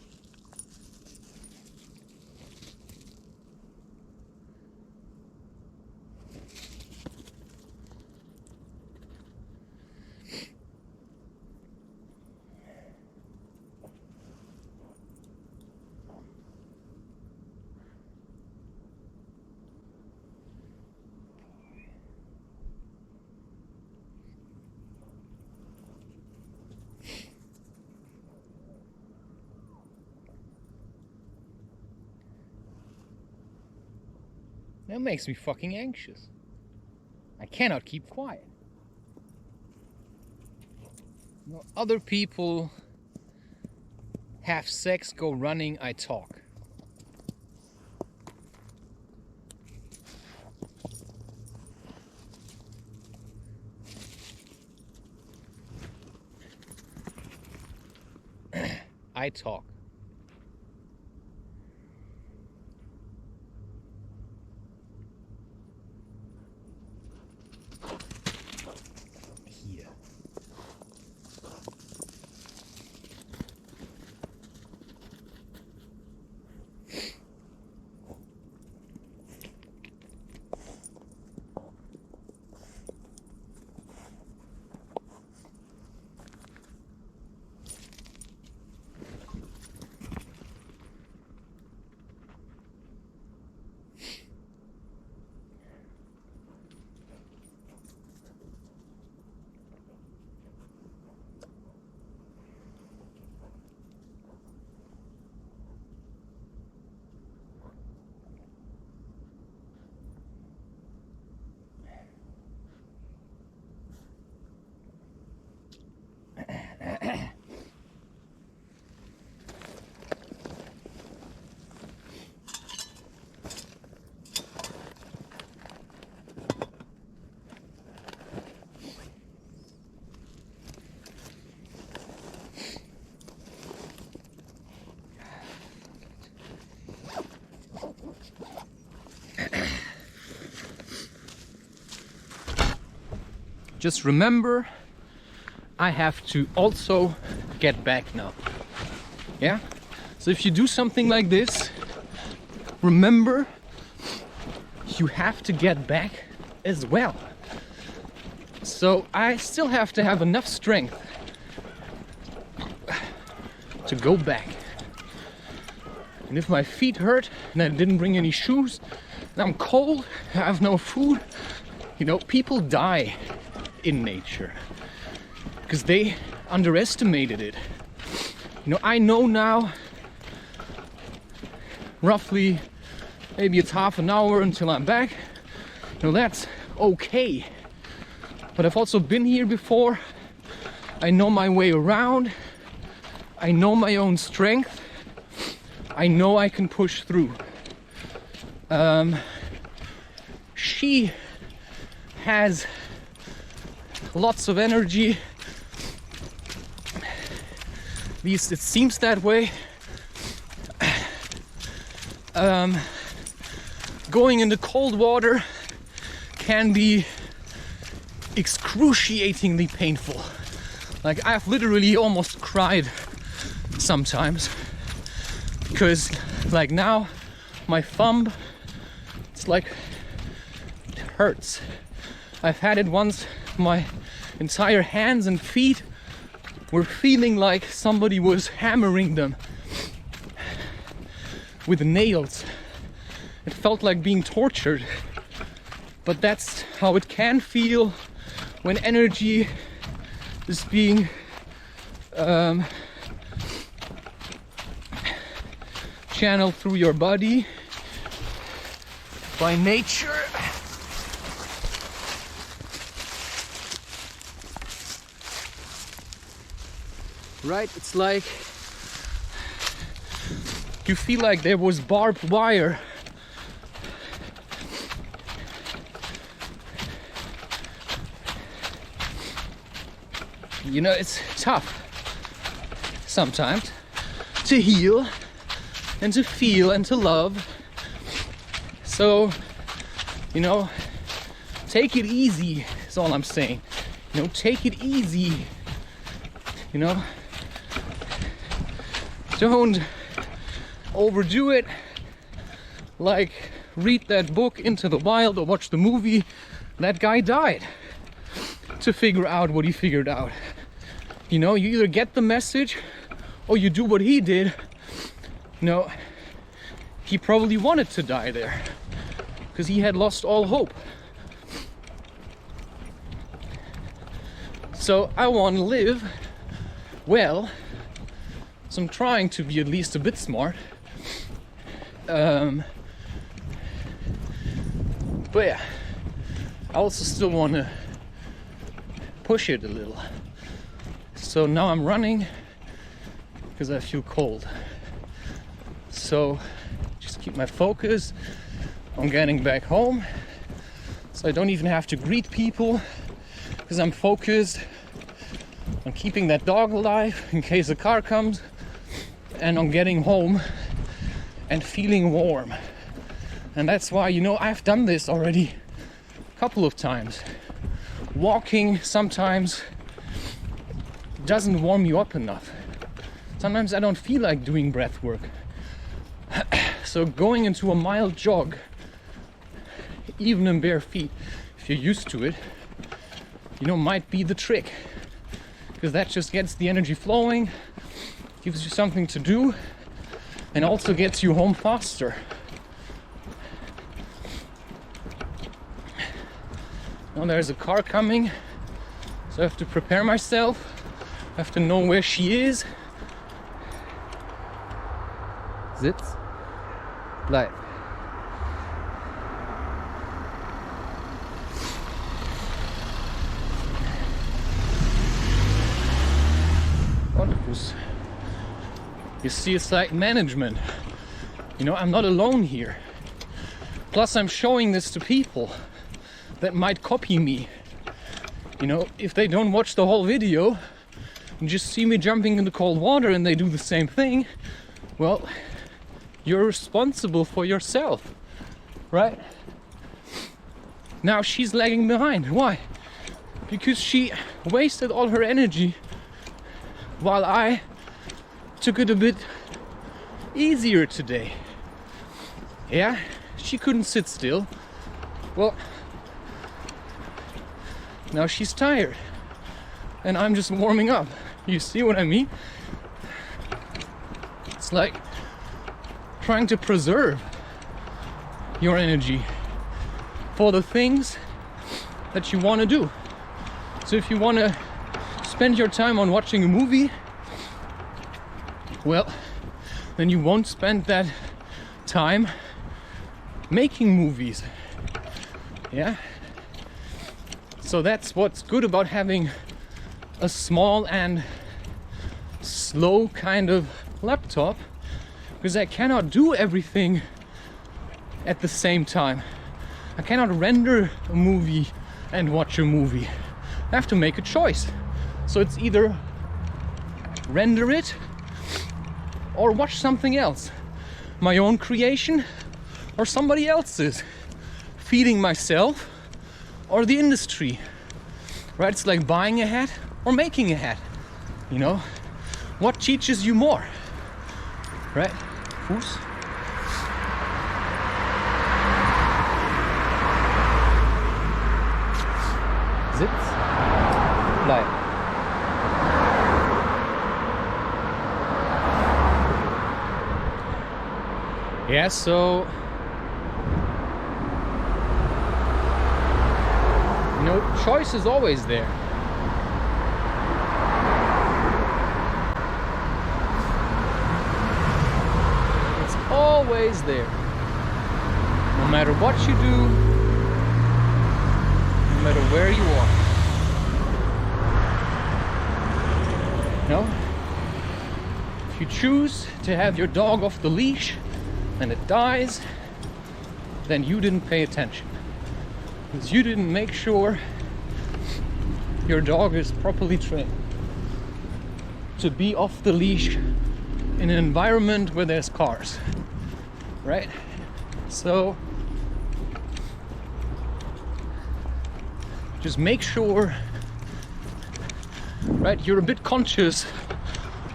That makes me fucking anxious. I cannot keep quiet. You know, other people have sex, go running, I talk. I talk. Here. Just remember, I have to also get back now. Yeah? So if you do something like this, remember, you have to get back as well. So I still have to have enough strength to go back. And if my feet hurt and I didn't bring any shoes, and I'm cold, I have no food, you know, people die in nature because they underestimated it. You know, I know now roughly maybe it's half an hour until I'm back. You know, that's okay. But I've also been here before. I know my way around. I know my own strength. I know I can push through. She has lots of energy, At least it seems that way. Going into cold water can be excruciatingly painful. Like, I've literally almost cried sometimes, because like now my thumb, it's like, it hurts. I've had it once, my entire hands and feet were feeling like somebody was hammering them with nails. It felt like being tortured. But that's how it can feel when energy is being channeled through your body by nature. Right? It's like you feel like there was barbed wire. You know, it's tough sometimes to heal and to feel and to love. So, you know, take it easy is all I'm saying. You know, take it easy. You know, don't overdo it. Like, read that book Into the Wild or watch the movie. That guy died to figure out what he figured out. You know, you either get the message or you do what he did. You know, he probably wanted to die there because he had lost all hope. So I want to live well, so I'm trying to be at least a bit smart. But yeah, I also still want to push it a little. So now I'm running because I feel cold. So just keep my focus on getting back home, so I don't even have to greet people, because I'm focused on keeping that dog alive in case a car comes, and on getting home and feeling warm. And that's why, you know, I've done this already a couple of times. Walking sometimes doesn't warm you up enough. Sometimes I don't feel like doing breath work. So going into a mild jog, even in bare feet, if you're used to it, you know, might be the trick. Because that just gets the energy flowing, gives you something to do, and also gets you home faster. Now there's a car coming, so I have to prepare myself. I have to know where she is. Sitz, bleib. You see, it's like management. You know, I'm not alone here. Plus, I'm showing this to people that might copy me. You know, if they don't watch the whole video and just see me jumping in the cold water and they do the same thing, well, you're responsible for yourself, right? Now she's lagging behind. Why? Because she wasted all her energy while I took it a bit easier today. Yeah, she couldn't sit still. Well, now she's tired and I'm just warming up. You see what I mean? It's like trying to preserve your energy for the things that you want to do. So if you want to spend your time on watching a movie, well, then you won't spend that time making movies. Yeah? So that's what's good about having a small and slow kind of laptop, because I cannot do everything at the same time. I cannot render a movie and watch a movie. I have to make a choice. So it's either render it or watch something else, my own creation or somebody else's, feeding myself or the industry, right? It's like buying a hat or making a hat, you know? What teaches you more, right? Fuß. Sitz. Bleib. Yeah, so you know, choice is always there. It's always there. No matter what you do, no matter where you are. No? If you choose to have your dog off the leash and it dies, then you didn't pay attention. Because you didn't make sure your dog is properly trained to be off the leash in an environment where there's cars, right? So just make sure, right, you're a bit conscious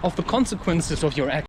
of the consequences of your actions.